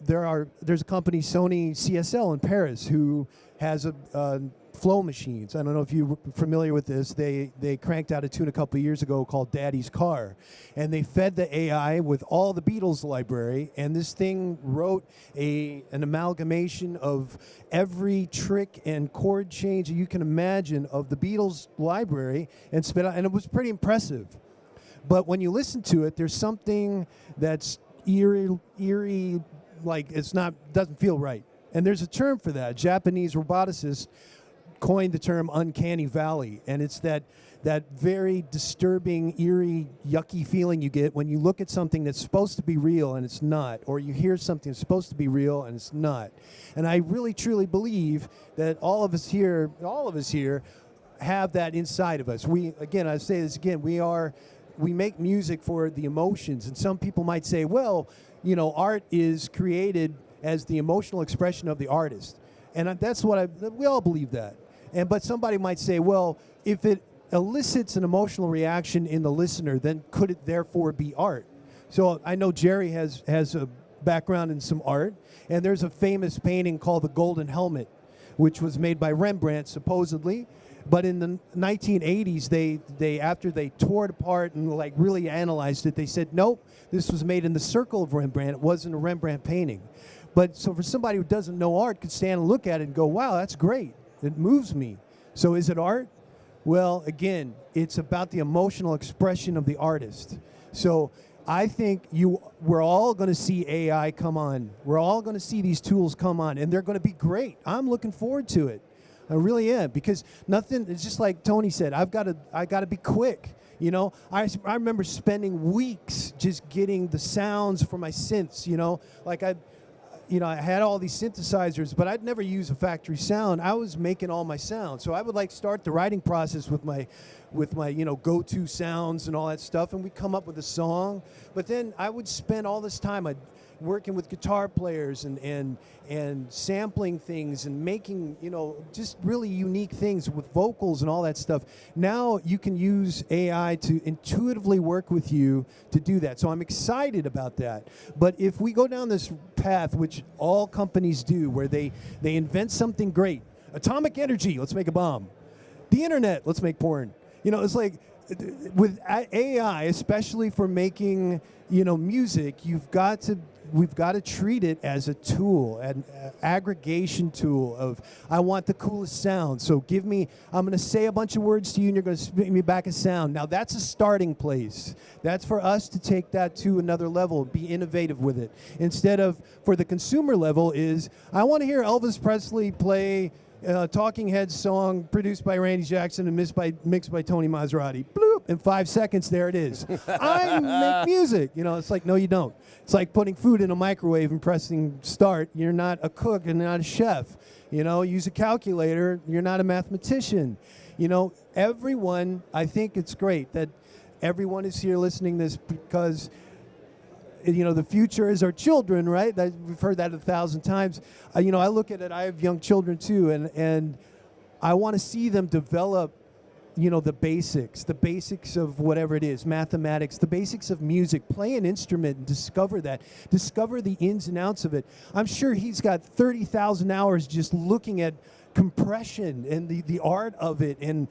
there's a company, Sony CSL in Paris, who has a flow machines. I don't know if you're familiar with this. They cranked out a tune a couple of years ago called Daddy's Car. And they fed the AI with all the Beatles library, and this thing wrote an amalgamation of every trick and chord change that you can imagine of the Beatles library and spit out, and it was pretty impressive. But when you listen to it, there's something that's eerie, like doesn't feel right. And there's a term for that. A Japanese roboticist coined the term uncanny valley, and it's that very disturbing, eerie, yucky feeling you get when you look at something that's supposed to be real and it's not, or you hear something that's supposed to be real and it's not. And I really truly believe that all of us here have that inside of us. I say this again, we make music for the emotions, and some people might say, well, art is created as the emotional expression of the artist. And that's we all believe that. But somebody might say, well, if it elicits an emotional reaction in the listener, then could it therefore be art? So I know Jerry has a background in some art, and there's a famous painting called The Golden Helmet, which was made by Rembrandt, supposedly. But in the 1980s, they after they tore it apart and really analyzed it, they said, nope, this was made in the circle of Rembrandt. It wasn't a Rembrandt painting. But so for somebody who doesn't know art, could stand and look at it and go, wow, that's great. It moves me. So is it art? Well, again, it's about the emotional expression of the artist. So I think we're all going to see AI come on. We're all going to see these tools come on, and they're going to be great. I'm looking forward to it. I really am, because it's just like Tony said, I got to be quick. I remember spending weeks just getting the sounds for my synths, I had all these synthesizers, but I'd never use a factory sound. I was making all my sounds. So I would start the writing process with my go-to sounds and all that stuff, and we'd come up with a song. But then I would spend all this time working with guitar players and sampling things and making, just really unique things with vocals and all that stuff. Now you can use AI to intuitively work with you to do that. So I'm excited about that. But if we go down this path, which all companies do, where they invent something great, atomic energy, let's make a bomb. The internet, let's make porn. It's like, with AI, especially for making, music, you've got to we've got to treat it as a tool, an aggregation tool of, I want the coolest sound, so I'm going to say a bunch of words to you and you're going to spit me back a sound. Now that's a starting place. That's for us to take that to another level, be innovative with it. Instead of, for the consumer level is, I want to hear Elvis Presley play Talking Heads song produced by Randy Jackson and mixed by Tony Maserati. Bloop! In 5 seconds, there it is. I make music. It's like, no, you don't. It's like putting food in a microwave and pressing start. You're not a cook and not a chef. Use a calculator. You're not a mathematician. Everyone, I think it's great that everyone is here listening to this because the future is our children, right? We've heard that 1,000 times. I look at it, I have young children too, and I want to see them develop, the basics of whatever it is, mathematics, the basics of music, play an instrument and discover the ins and outs of it. I'm sure he's got 30,000 hours just looking at compression and the art of it and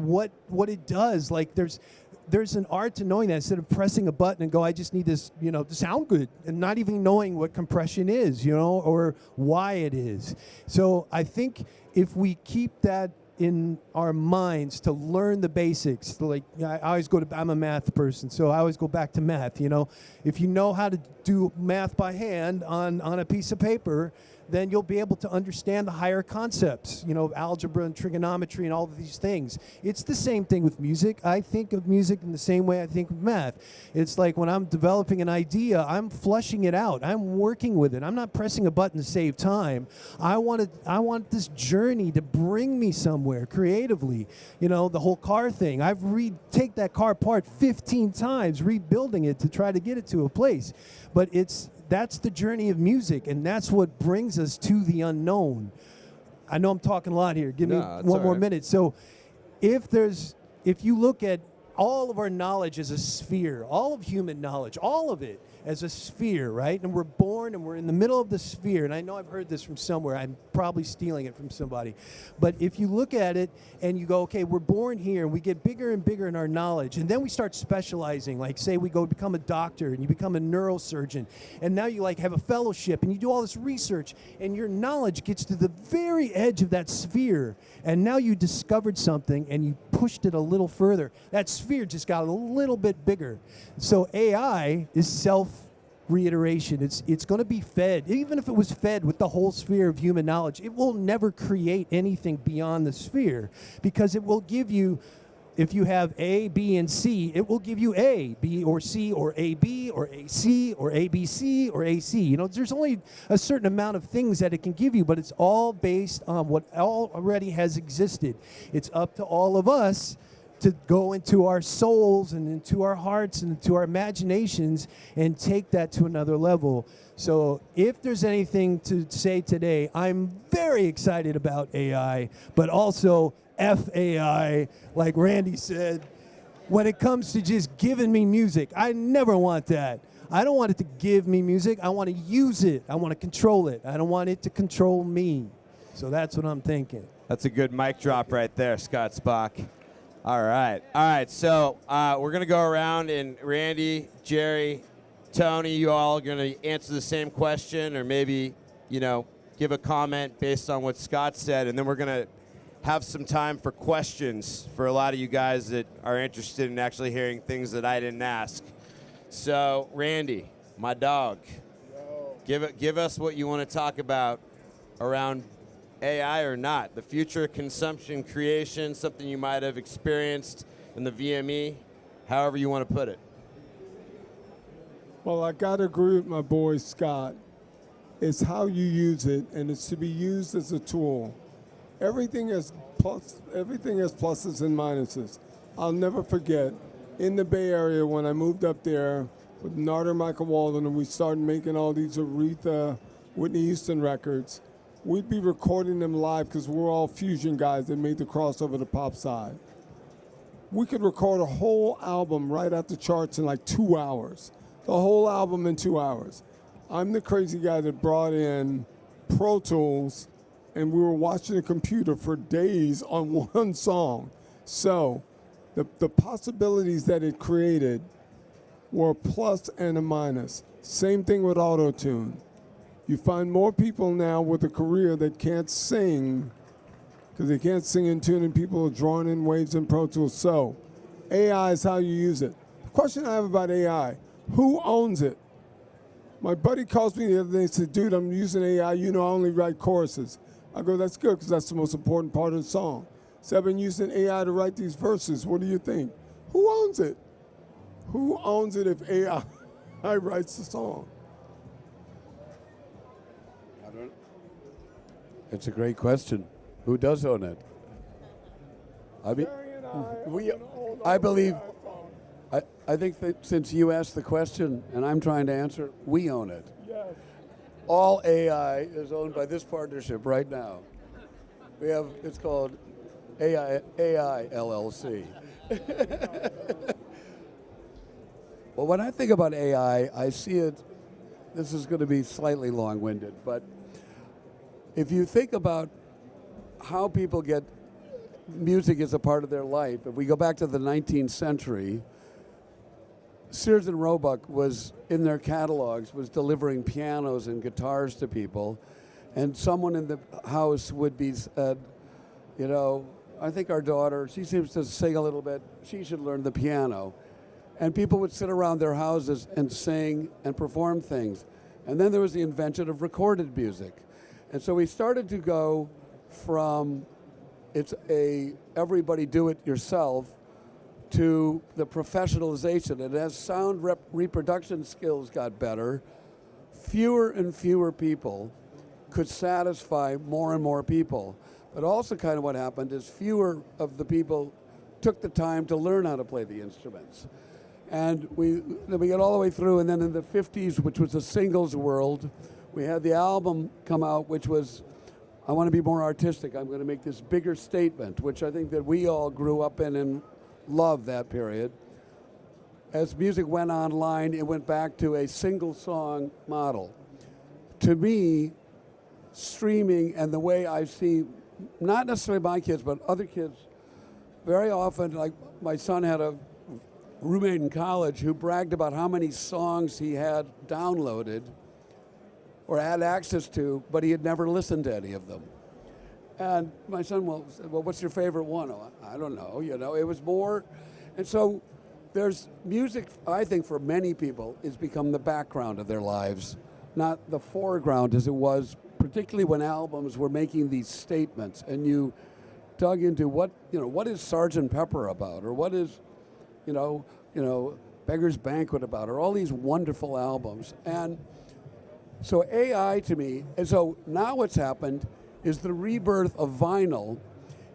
what it does. Like there's an art to knowing that instead of pressing a button and go, I just need this, to sound good, and not even knowing what compression is, or why it is. So I think if we keep that in our minds to learn the basics, I always I'm a math person, so I always go back to math, If you know how to do math by hand on a piece of paper, then you'll be able to understand the higher concepts, algebra and trigonometry and all of these things. It's the same thing with music. I think of music in the same way I think of math. It's like when I'm developing an idea, I'm flushing it out. I'm working with it. I'm not pressing a button to save time. I want this journey to bring me somewhere creatively. The whole car thing. I've take that car apart 15 times, rebuilding it to try to get it to a place. But that's the journey of music, and that's what brings us to the unknown. I know I'm talking a lot here. Give me one more minute. So if you look at all of our knowledge as a sphere, all of human knowledge, all of it as a sphere, right? And we're born and we're in the middle of the sphere. And I know I've heard this from somewhere. I'm probably stealing it from somebody. But if you look at it and you go, okay, we're born here and we get bigger and bigger in our knowledge. And then we start specializing. Like say we go become a doctor and you become a neurosurgeon. And now you have a fellowship and you do all this research and your knowledge gets to the very edge of that sphere. And now you discovered something and you pushed it a little further. That sphere just got a little bit bigger. So AI is self-reiteration. It's going to be fed. Even if it was fed with the whole sphere of human knowledge, it will never create anything beyond the sphere because it will give you, if you have A, B, and C, it will give you A, B, or C, or AB, or AC, or ABC, or AC. There's only a certain amount of things that it can give you, but it's all based on what already has existed. It's up to all of us to go into our souls and into our hearts and into our imaginations and take that to another level. So if there's anything to say today, I'm very excited about AI, but also FAI, like Randy said, when it comes to just giving me music. I never want that. I don't want it to give me music. I want to use it. I want to control it. I don't want it to control me. So that's what I'm thinking. That's a good mic drop right there, Scott Spock. All right. So we're going to go around, and Randy, Jerry, Tony, you all are going to answer the same question or maybe, give a comment based on what Scott said, and then we're going to have some time for questions for a lot of you guys that are interested in actually hearing things that I didn't ask. So, Randy, my dog, give us what you want to talk about around AI or not, the future consumption creation, something you might have experienced in the VME, however you want to put it. Well, I got to agree with my boy Scott. It's how you use it, and it's to be used as a tool. Everything has pluses and minuses. I'll never forget, in the Bay Area when I moved up there with Narder Michael Walden and we started making all these Aretha, Whitney Houston records, we'd be recording them live because we're all fusion guys that made the crossover to pop side. We could record a whole album right at the charts in like 2 hours. The whole album in 2 hours. I'm the crazy guy that brought in Pro Tools and we were watching a computer for days on one song. So the possibilities that it created were a plus and a minus. Same thing with auto-tune. You find more people now with a career that can't sing because they can't sing in tune, and people are drawing in waves in Pro Tools. So AI is how you use it. The question I have about AI, who owns it? My buddy calls me the other day and said, dude, I'm using AI, you know I only write choruses. I go, that's good because that's the most important part of the song. So I've been using AI to write these verses. What do you think? Who owns it? Who owns it if AI writes the song? I don't know. It's a great question. Who does own it? I mean, I believe, I think that since you asked the question and I'm trying to answer, we own it. Yes. All AI is owned by this partnership right now. We have, it's called AI LLC. Well, when I think about AI, I see it, this is going to be slightly long-winded, but if you think about how people get music as a part of their life, if we go back to the 19th century, Sears and Roebuck was, in their catalogs, was delivering pianos and guitars to people, and someone in the house would be said, you know, I think our daughter, she seems to sing a little bit, she should learn the piano. And people would sit around their houses and sing and perform things. And then there was the invention of recorded music. And so we started to go from everybody do it yourself to the professionalization. And as sound reproduction skills got better, fewer and fewer people could satisfy more and more people. But also kind of what happened is fewer of the people took the time to learn how to play the instruments. And we got all the way through, and then in the 50s, which was the singles world, we had the album come out, which was, I want to be more artistic. I'm going to make this bigger statement, which I think that we all grew up in and loved that period. As music went online, it went back to a single song model. To me, streaming and the way I see, not necessarily my kids, but other kids, very often, like my son had a roommate in college who bragged about how many songs he had downloaded or had access to, but he had never listened to any of them. And my son said, well, what's your favorite one? Oh, I don't know, you know, it was more. And so there's music, I think for many people, has become the background of their lives, not the foreground as it was, particularly when albums were making these statements and you dug into what is Sgt. Pepper about, or what is, you know, Beggar's Banquet about, or all these wonderful albums. And so AI to me, and so now what's happened is the rebirth of vinyl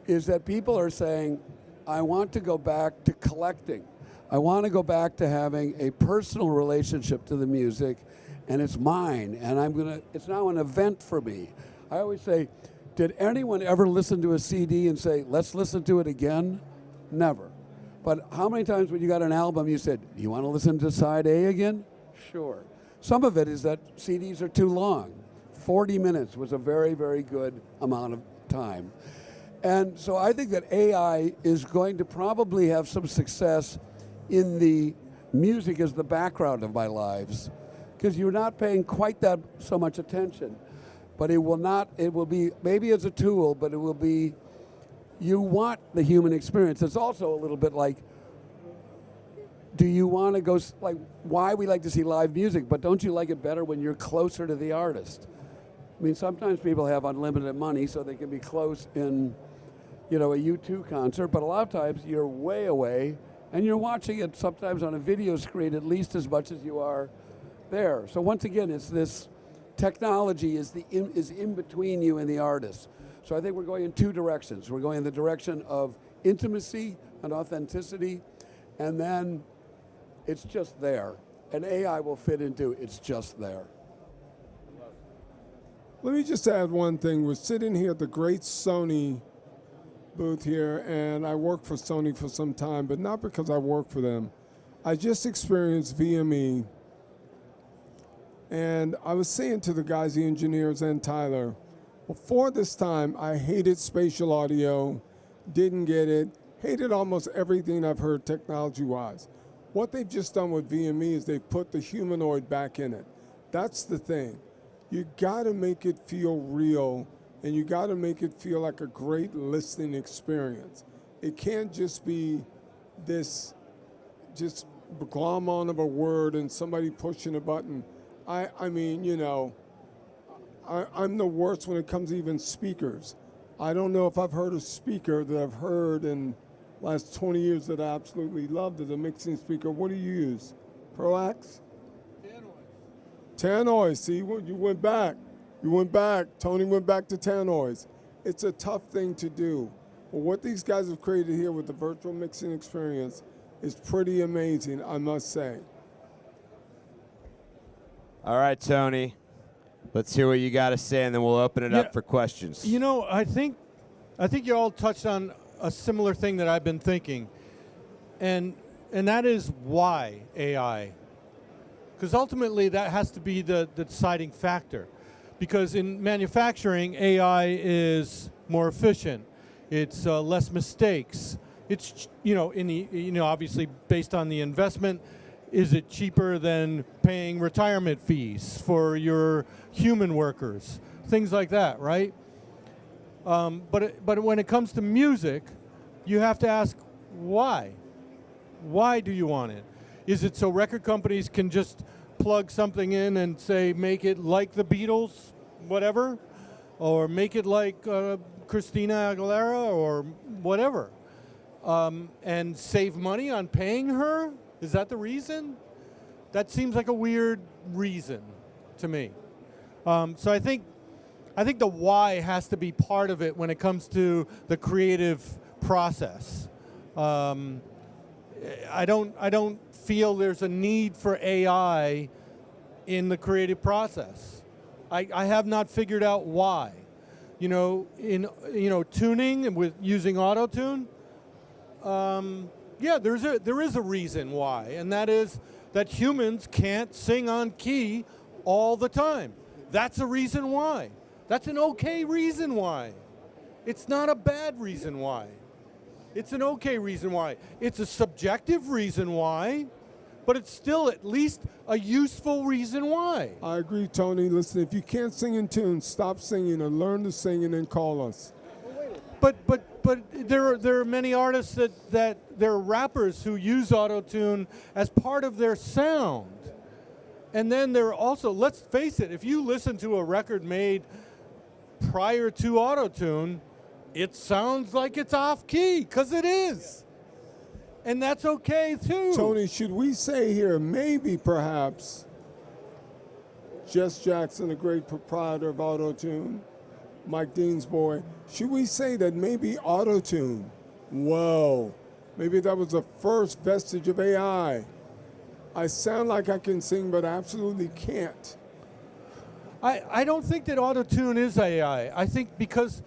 is that people are saying, I want to go back to collecting. I want to go back to having a personal relationship to the music, and it's mine, and it's now an event for me. I always say, did anyone ever listen to a CD and say, let's listen to it again? Never. But how many times when you got an album you said, you want to listen to side A again? Sure. Some of it is that CDs are too long. 40 minutes was a very, very good amount of time. And so I think that AI is going to probably have some success in the music as the background of my lives, because you're not paying quite that so much attention. But it will be, maybe as a tool, but it will be, you want the human experience. It's also a little bit like, do you want to go, like, why we like to see live music, but don't you like it better when you're closer to the artist? I mean, sometimes people have unlimited money, so they can be close in, you know, a U2 concert, but a lot of times you're way away, and you're watching it sometimes on a video screen at least as much as you are there. So once again, it's this technology is in between you and the artist. So I think we're going in two directions. We're going in the direction of intimacy and authenticity, and then it's just there. And AI will fit into it's just there. Let me just add one thing. We're sitting here at the great Sony booth here, and I worked for Sony for some time, but not because I work for them. I just experienced VME, and I was saying to the guys, the engineers and Tyler, before this time, I hated spatial audio, didn't get it, hated almost everything I've heard technology-wise. What they've just done with VME is they've put the humanoid back in it. That's the thing. You got to make it feel real, and you got to make it feel like a great listening experience. It can't just be this just glom on of a word and somebody pushing a button. I mean, you know, I'm the worst when it comes to even speakers. I don't know if I've heard a speaker that I've heard in the last 20 years that I absolutely loved as a mixing speaker. What do you use? Proax? Tannoys. See, you went back. You went back. Tony went back to Tannoys. It's a tough thing to do. But what these guys have created here with the virtual mixing experience is pretty amazing, I must say. All right, Tony. Let's hear what you got to say, and then we'll open it up for questions. You know, I think you all touched on a similar thing that I've been thinking, and that is why AI. Because ultimately, that has to be the deciding factor. Because in manufacturing, AI is more efficient. It's less mistakes. It's obviously based on the investment. Is it cheaper than paying retirement fees for your human workers? Things like that, right? But when it comes to music, you have to ask why. Why do you want it? Is it so record companies can just plug something in and say, make it like the Beatles, whatever, or make it like Christina Aguilera or whatever, and save money on paying her? Is that the reason? That seems like a weird reason to me. So I think the why has to be part of it when it comes to the creative process. I don't feel there's a need for AI in the creative process. I have not figured out why. You know, tuning and with using auto-tune. Yeah, there is a reason why, and that is that humans can't sing on key all the time. That's a reason why. That's an okay reason why. It's not a bad reason why. It's an okay reason why. It's a subjective reason why, but it's still at least a useful reason why. I agree, Tony. Listen, if you can't sing in tune, stop singing or learn to sing and then call us. But there are many artists that there are rappers who use auto-tune as part of their sound. And then there are also, let's face it, if you listen to a record made prior to auto-tune, it sounds like it's off-key, because it is. And that's okay, too. Tony, should we say here, maybe perhaps, Jess Jackson, a great proprietor of auto-tune, Mike Dean's boy, should we say that maybe auto-tune, whoa, maybe that was the first vestige of AI? I sound like I can sing, but I absolutely can't. I don't think that auto-tune is AI. I think because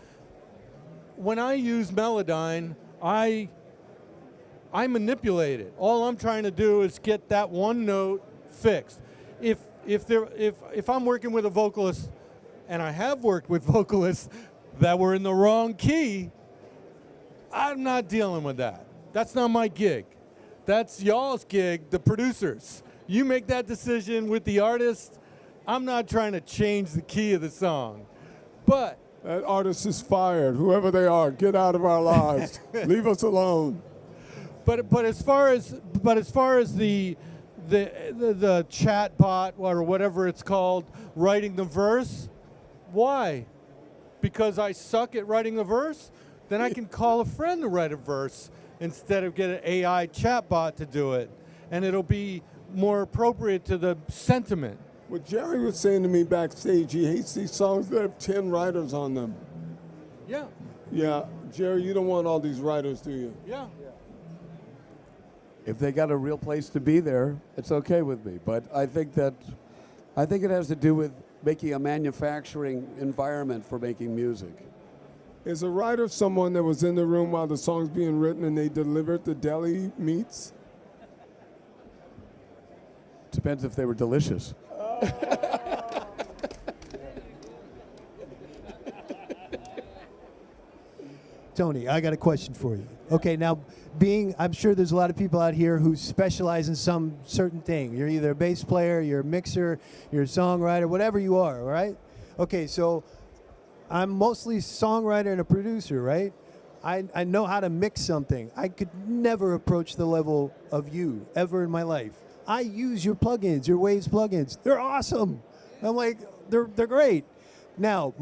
when I use Melodyne, I manipulate it. All I'm trying to do is get that one note fixed. If I'm working with a vocalist, and I have worked with vocalists that were in the wrong key, I'm not dealing with that. That's not my gig. That's y'all's gig, the producers. You make that decision with the artist. I'm not trying to change the key of the song. But that artist is fired. Whoever they are, get out of our lives. Leave us alone. But as far as the chat bot or whatever it's called writing the verse, why? Because I suck at writing a verse? Then I can call a friend to write a verse instead of get an AI chatbot to do it. And it'll be more appropriate to the sentiment. What Jerry was saying to me backstage, he hates these songs that have 10 writers on them. Yeah. Yeah, Jerry, you don't want all these writers, do you? Yeah. If they got a real place to be there, it's okay with me. But I think it has to do with making a manufacturing environment for making music. Is a writer someone that was in the room while the song's being written and they delivered the deli meats? Depends if they were delicious. Tony, I got a question for you. Okay, now, I'm sure there's a lot of people out here who specialize in some certain thing. You're either a bass player, you're a mixer, you're a songwriter, whatever you are, right? Okay, so I'm mostly a songwriter and a producer, right? I know how to mix something. I could never approach the level of you ever in my life. I use your plugins, your Waves plugins. They're awesome. I'm like, they're great. Now,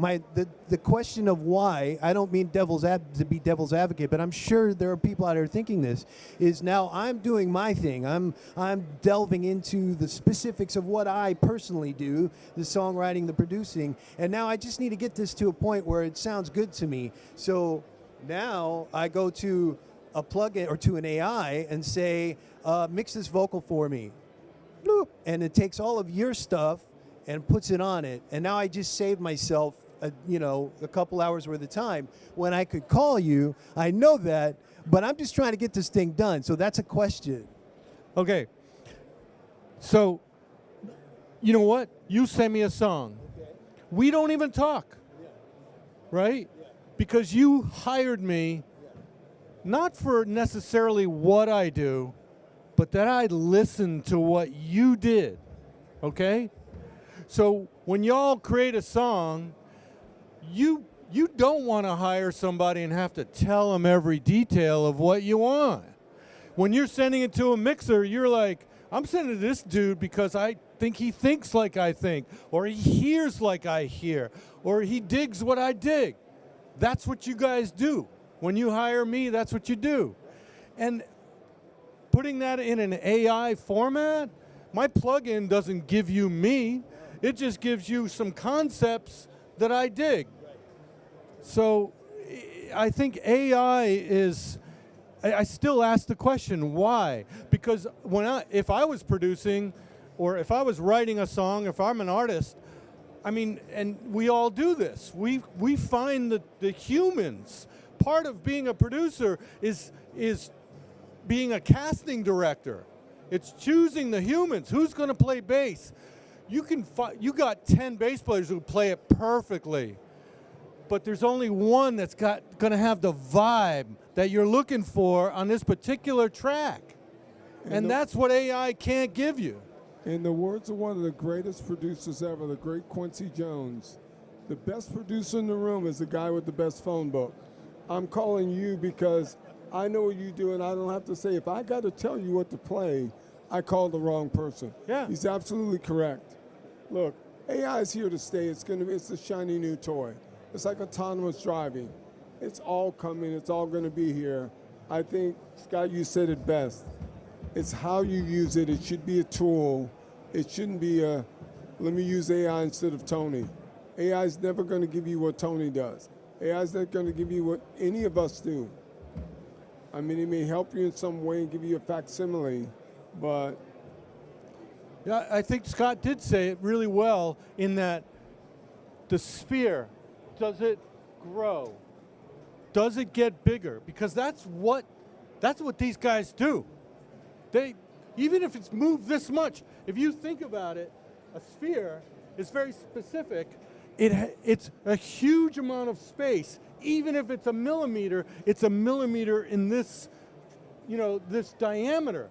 the question of why, I don't mean to be devil's advocate, but I'm sure there are people out there thinking this, is now I'm doing my thing. I'm delving into the specifics of what I personally do, the songwriting, the producing, and now I just need to get this to a point where it sounds good to me. So now I go to a plugin or to an AI and say, mix this vocal for me. Bloop. And it takes all of your stuff and puts it on it. And now I just saved myself, a couple hours worth of time. When I could call you, I know that, but I'm just trying to get this thing done. So that's a question. Okay. So, you know what? You send me a song. Okay. We don't even talk, right? Yeah. Because you hired me not for necessarily what I do, but that I listen to what you did, okay? So when y'all create a song, you don't want to hire somebody and have to tell them every detail of what you want. When you're sending it to a mixer, you're like, I'm sending it to this dude because I think he thinks like I think, or he hears like I hear, or he digs what I dig. That's what you guys do. When you hire me, that's what you do. And putting that in an AI format, my plugin doesn't give you me. It just gives you some concepts that I dig. So I think AI is, I still ask the question, why? Because if I was producing, or if I was writing a song, if I'm an artist, I mean, and we all do this. We find the humans. Part of being a producer is being a casting director. It's choosing the humans. Who's going to play bass? You got 10 bass players who play it perfectly, but there's only one that's going to have the vibe that you're looking for on this particular track, and that's what AI can't give you. In the words of one of the greatest producers ever, the great Quincy Jones, the best producer in the room is the guy with the best phone book. I'm calling you because I know what you do, and I don't have to say, if I got to tell you what to play, I called the wrong person. Yeah. He's absolutely correct. Look, AI is here to stay. It's the shiny new toy. It's like autonomous driving. It's all coming. It's all going to be here. I think, Scott, you said it best. It's how you use it. It should be a tool. It shouldn't be let me use AI instead of Tony. AI is never going to give you what Tony does. AI is not going to give you what any of us do. I mean, it may help you in some way and give you a facsimile, but... Yeah, I think Scott did say it really well in that the sphere, does it grow? Does it get bigger? Because that's what these guys do. Even if it's moved this much, if you think about it, a sphere is very specific. It's a huge amount of space. Even if it's a millimeter in this, this diameter.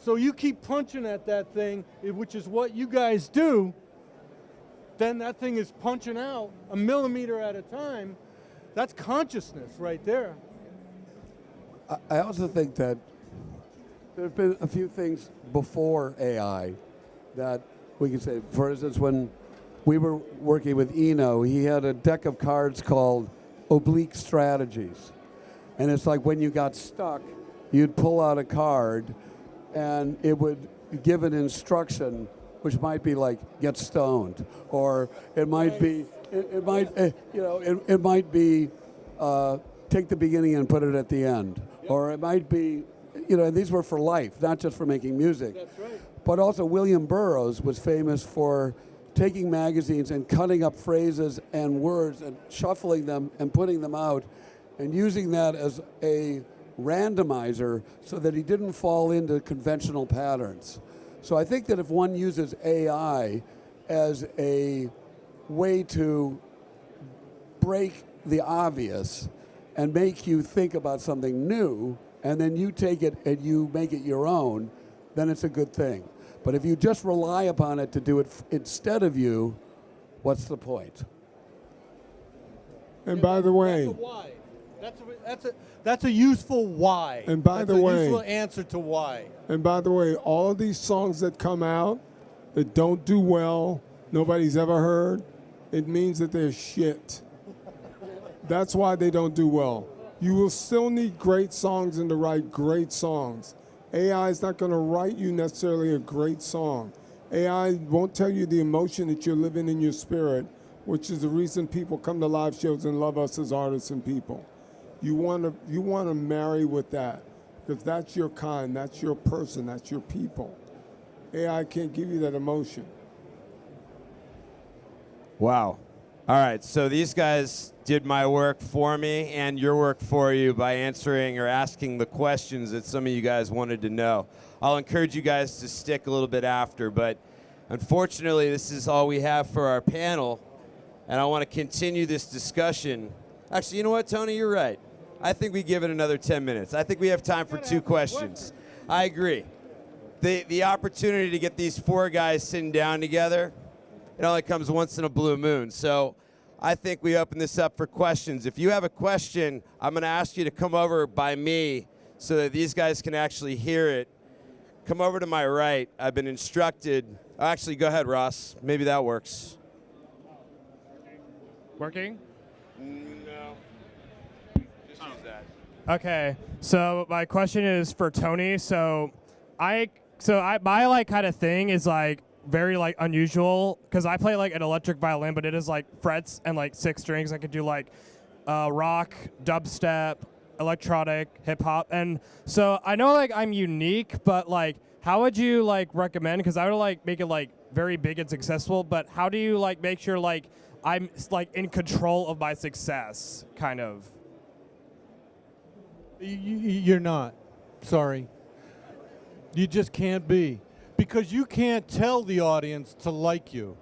So you keep punching at that thing, which is what you guys do, then that thing is punching out a millimeter at a time. That's consciousness right there. I also think that there have been a few things before AI that we can say. For instance, when we were working with Eno, he had a deck of cards called Oblique Strategies. And it's like when you got stuck, you'd pull out a card and it would give an instruction, which might be like get stoned, or it might be take the beginning and put it at the end, or it might be, and these were for life, not just for making music. That's right. But also William Burroughs was famous for taking magazines and cutting up phrases and words and shuffling them and putting them out and using that as a randomizer so that he didn't fall into conventional patterns. So I think that if one uses AI as a way to break the obvious and make you think about something new, and then you take it and you make it your own, then it's a good thing. But if you just rely upon it to do it instead of you, what's the point? And by the way, that's a why. That's a useful why. And by that's the way, a useful answer to why. And by the way, all of these songs that come out that don't do well, nobody's ever heard, it means that they're shit. That's why they don't do well. You will still need great songs and to write great songs. AI is not going to write you necessarily a great song. AI won't tell you the emotion that you're living in your spirit, which is the reason people come to live shows and love us as artists and people. You want to marry with that, because that's your kind, that's your person, that's your people. AI can't give you that emotion. Wow. All right, so these guys did my work for me and your work for you by answering or asking the questions that some of you guys wanted to know. I'll encourage you guys to stick a little bit after, but unfortunately, this is all we have for our panel, and I want to continue this discussion. Actually, you know what, Tony? You're right. I think we give it another 10 minutes. I think we have time for 2 questions. I agree. The opportunity to get these 4 guys sitting down together, it only comes once in a blue moon. So I think we open this up for questions. If you have a question, I'm going to ask you to come over by me so that these guys can actually hear it. Come over to my right. I've been instructed. Actually, go ahead, Ross. Maybe that works. Working? No. Just use that. Okay. So my question is for Tony. So my like kind of thing is like very like unusual because I play like an electric violin, but it is like frets and like 6 strings. I could do like rock, dubstep, electronic, hip hop, and so I know like I'm unique, but like how would you like recommend? Because I would like make it like very big and successful, but how do you like make sure like I'm like in control of my success, kind of? You're not. Sorry. You just can't be. Because you can't tell the audience to like you.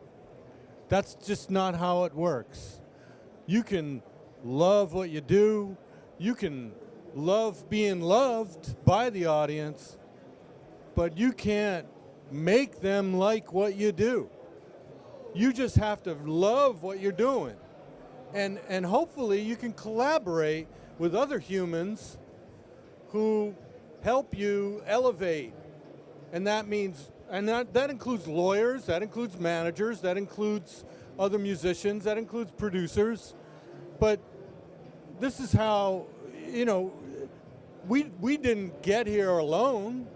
That's just not how it works. You can love what you do. You can love being loved by the audience, but you can't make them like what you do. You just have to love what you're doing. And hopefully you can collaborate with other humans who help you elevate. And that means, and that includes lawyers, that includes managers, that includes other musicians, that includes producers. But this is how, you know, we didn't get here alone.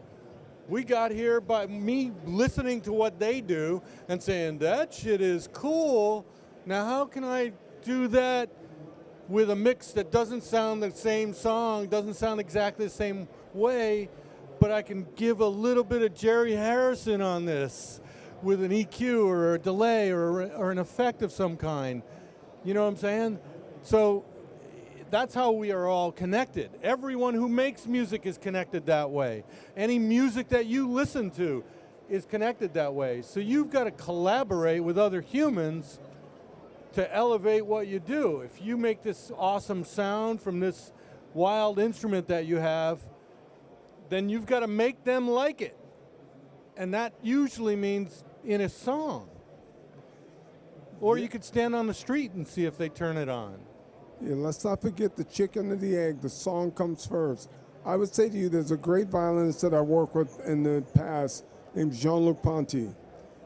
We got here by me listening to what they do and saying, that shit is cool. Now how can I do that with a mix that doesn't sound the same song, doesn't sound exactly the same way, but I can give a little bit of Jerry Harrison on this with an EQ or a delay or an effect of some kind. You know what I'm saying? So that's how we are all connected. Everyone who makes music is connected that way. Any music that you listen to is connected that way. So you've got to collaborate with other humans to elevate what you do. If you make this awesome sound from this wild instrument that you have, then you've got to make them like it. And that usually means in a song. Or you could stand on the street and see if they turn it on. Yeah, let's not forget the chicken and the egg. The song comes first. I would say to you, there's a great violinist that I worked with in the past named Jean-Luc Ponty.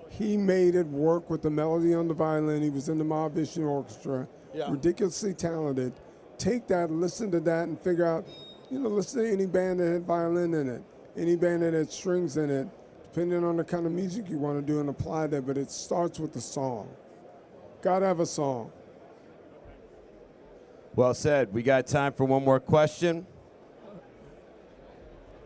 He made it work with the melody on the violin. He was in the Mahavishnu Orchestra, ridiculously talented. Take that, listen to that, and figure out, you know, listen to any band that had violin in it, any band that had strings in it, depending on the kind of music you want to do and apply that, but it starts with the song. Gotta have a song. Well said. We got time for one more question.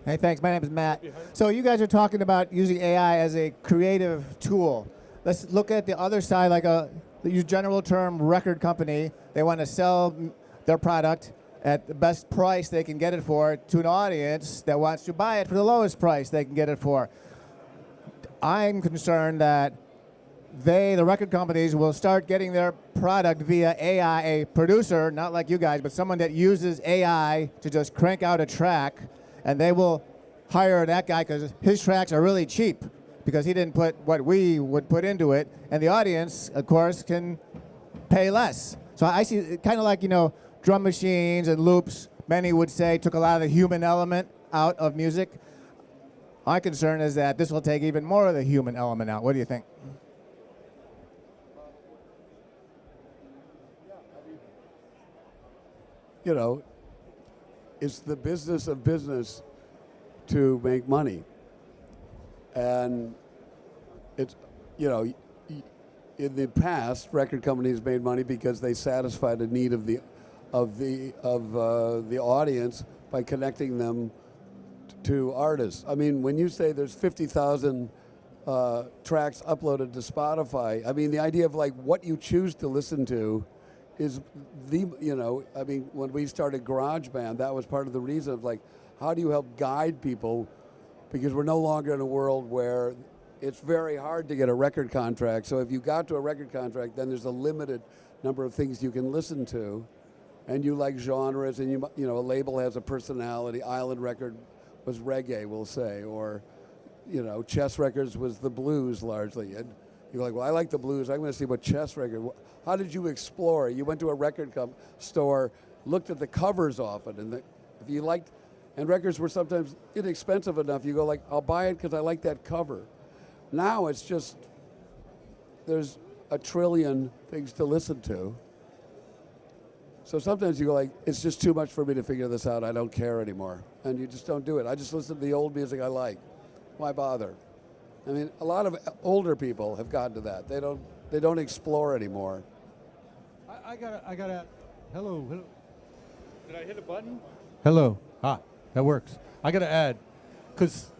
Hey, thanks. My name is Matt. So you guys are talking about using AI as a creative tool. Let's look at the other side, like use general term record company. They want to sell their product at the best price they can get it for to an audience that wants to buy it for the lowest price they can get it for. I'm concerned that the record companies, will start getting their product via AI, a producer, not like you guys, but someone that uses AI to just crank out a track, and they will hire that guy because his tracks are really cheap because he didn't put what we would put into it, and the audience, of course, can pay less. So I see it kind of like, drum machines and loops, many would say, took a lot of the human element out of music. My concern is that this will take even more of the human element out. What do you think? It's the business of business to make money. And it's, in the past, record companies made money because they satisfied a need of the audience by connecting them to artists. I mean, when you say there's 50,000 tracks uploaded to Spotify, I mean, the idea of like what you choose to listen to is when we started GarageBand, that was part of the reason of like, how do you help guide people? Because we're no longer in a world where it's very hard to get a record contract. So if you got to a record contract, then there's a limited number of things you can listen to. And you like genres, and a label has a personality. Island Record was reggae, we'll say, or Chess Records was the blues largely. And you're like, well, I like the blues. I'm going to see what Chess Record. How did you explore? You went to a record store, looked at the covers often, and if you liked, and records were sometimes inexpensive enough. You go like, I'll buy it because I like that cover. Now it's just there's a trillion things to listen to. So sometimes you go like, it's just too much for me to figure this out. I don't care anymore. And you just don't do it. I just listen to the old music I like. Why bother? I mean, a lot of older people have gotten to that. They don't explore anymore. I gotta, hello. Did I hit a button? Hello. That works. I gotta add, because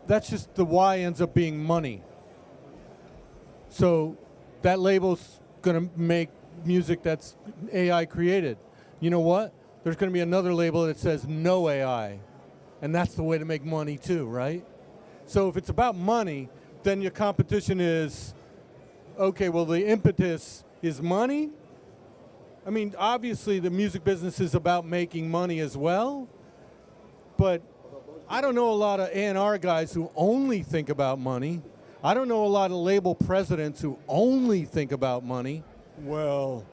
that's just the why ends up being money. So that label's gonna make music that's AI created. You know what? There's going to be another label that says no AI, and that's the way to make money too, right? So if it's about money, then your competition is, okay, well, the impetus is money. I mean, obviously the music business is about making money as well, but I don't know a lot of A&R guys who only think about money. I don't know a lot of label presidents who only think about money. Well,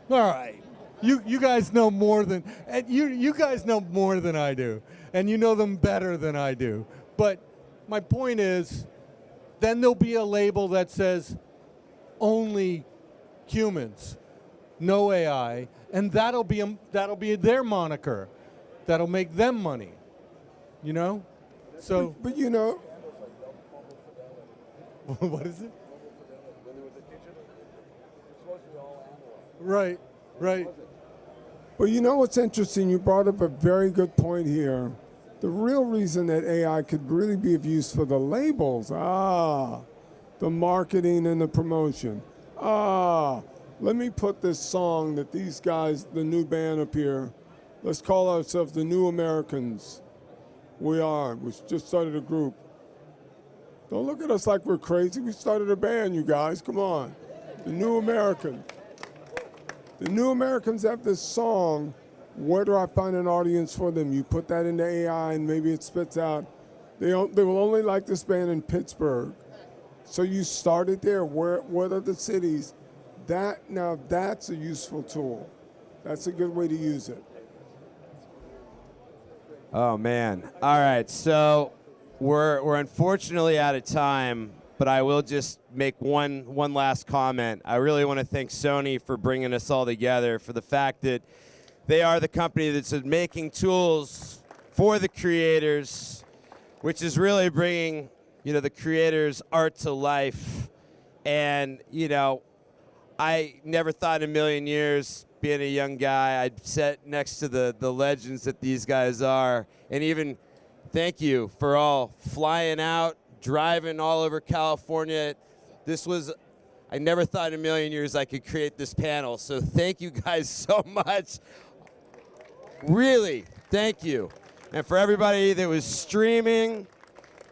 all right. You guys know more than you guys know more than I do, and you know them better than I do. But my point is, then there'll be a label that says only humans, no AI, and that'll be their moniker. That'll make them money. So. But what is it? Right. But what's interesting? You brought up a very good point here. The real reason that AI could really be of use for the labels, the marketing and the promotion. Let me put this song that these guys, the new band up here, let's call ourselves the New Americans. We just started a group. Don't look at us like we're crazy. We started a band, you guys. Come on. The New Americans. The New Americans have this song, where do I find an audience for them? You put that into AI and maybe it spits out. They will only like this band in Pittsburgh. So you started there. What are the cities? Now that's a useful tool. That's a good way to use it. Oh, man. All right, so we're unfortunately out of time. But I will just make one last comment. I really want to thank Sony for bringing us all together, for the fact that they are the company that's making tools for the creators, which is really bringing, the creators' art to life. And, I never thought in a million years, being a young guy, I'd sit next to the legends that these guys are. And even thank you for all flying out, driving all over California. I never thought in a million years I could create this panel. So thank you guys so much. Really, thank you. And for everybody that was streaming,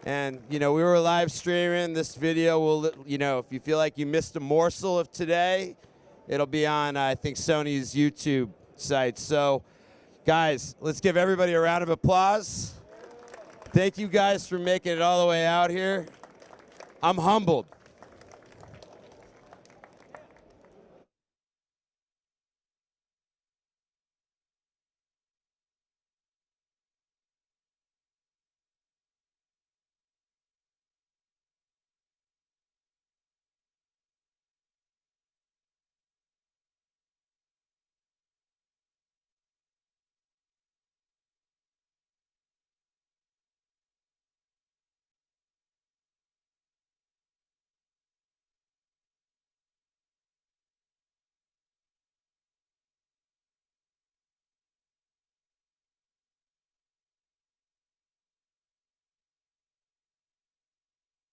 And, you know, we were live streaming. This video will, you know, if you feel like you missed a morsel of today, it'll be on, I think, Sony's YouTube site. So, guys, let's give everybody a round of applause. Thank you guys for making it all the way out here. I'm humbled.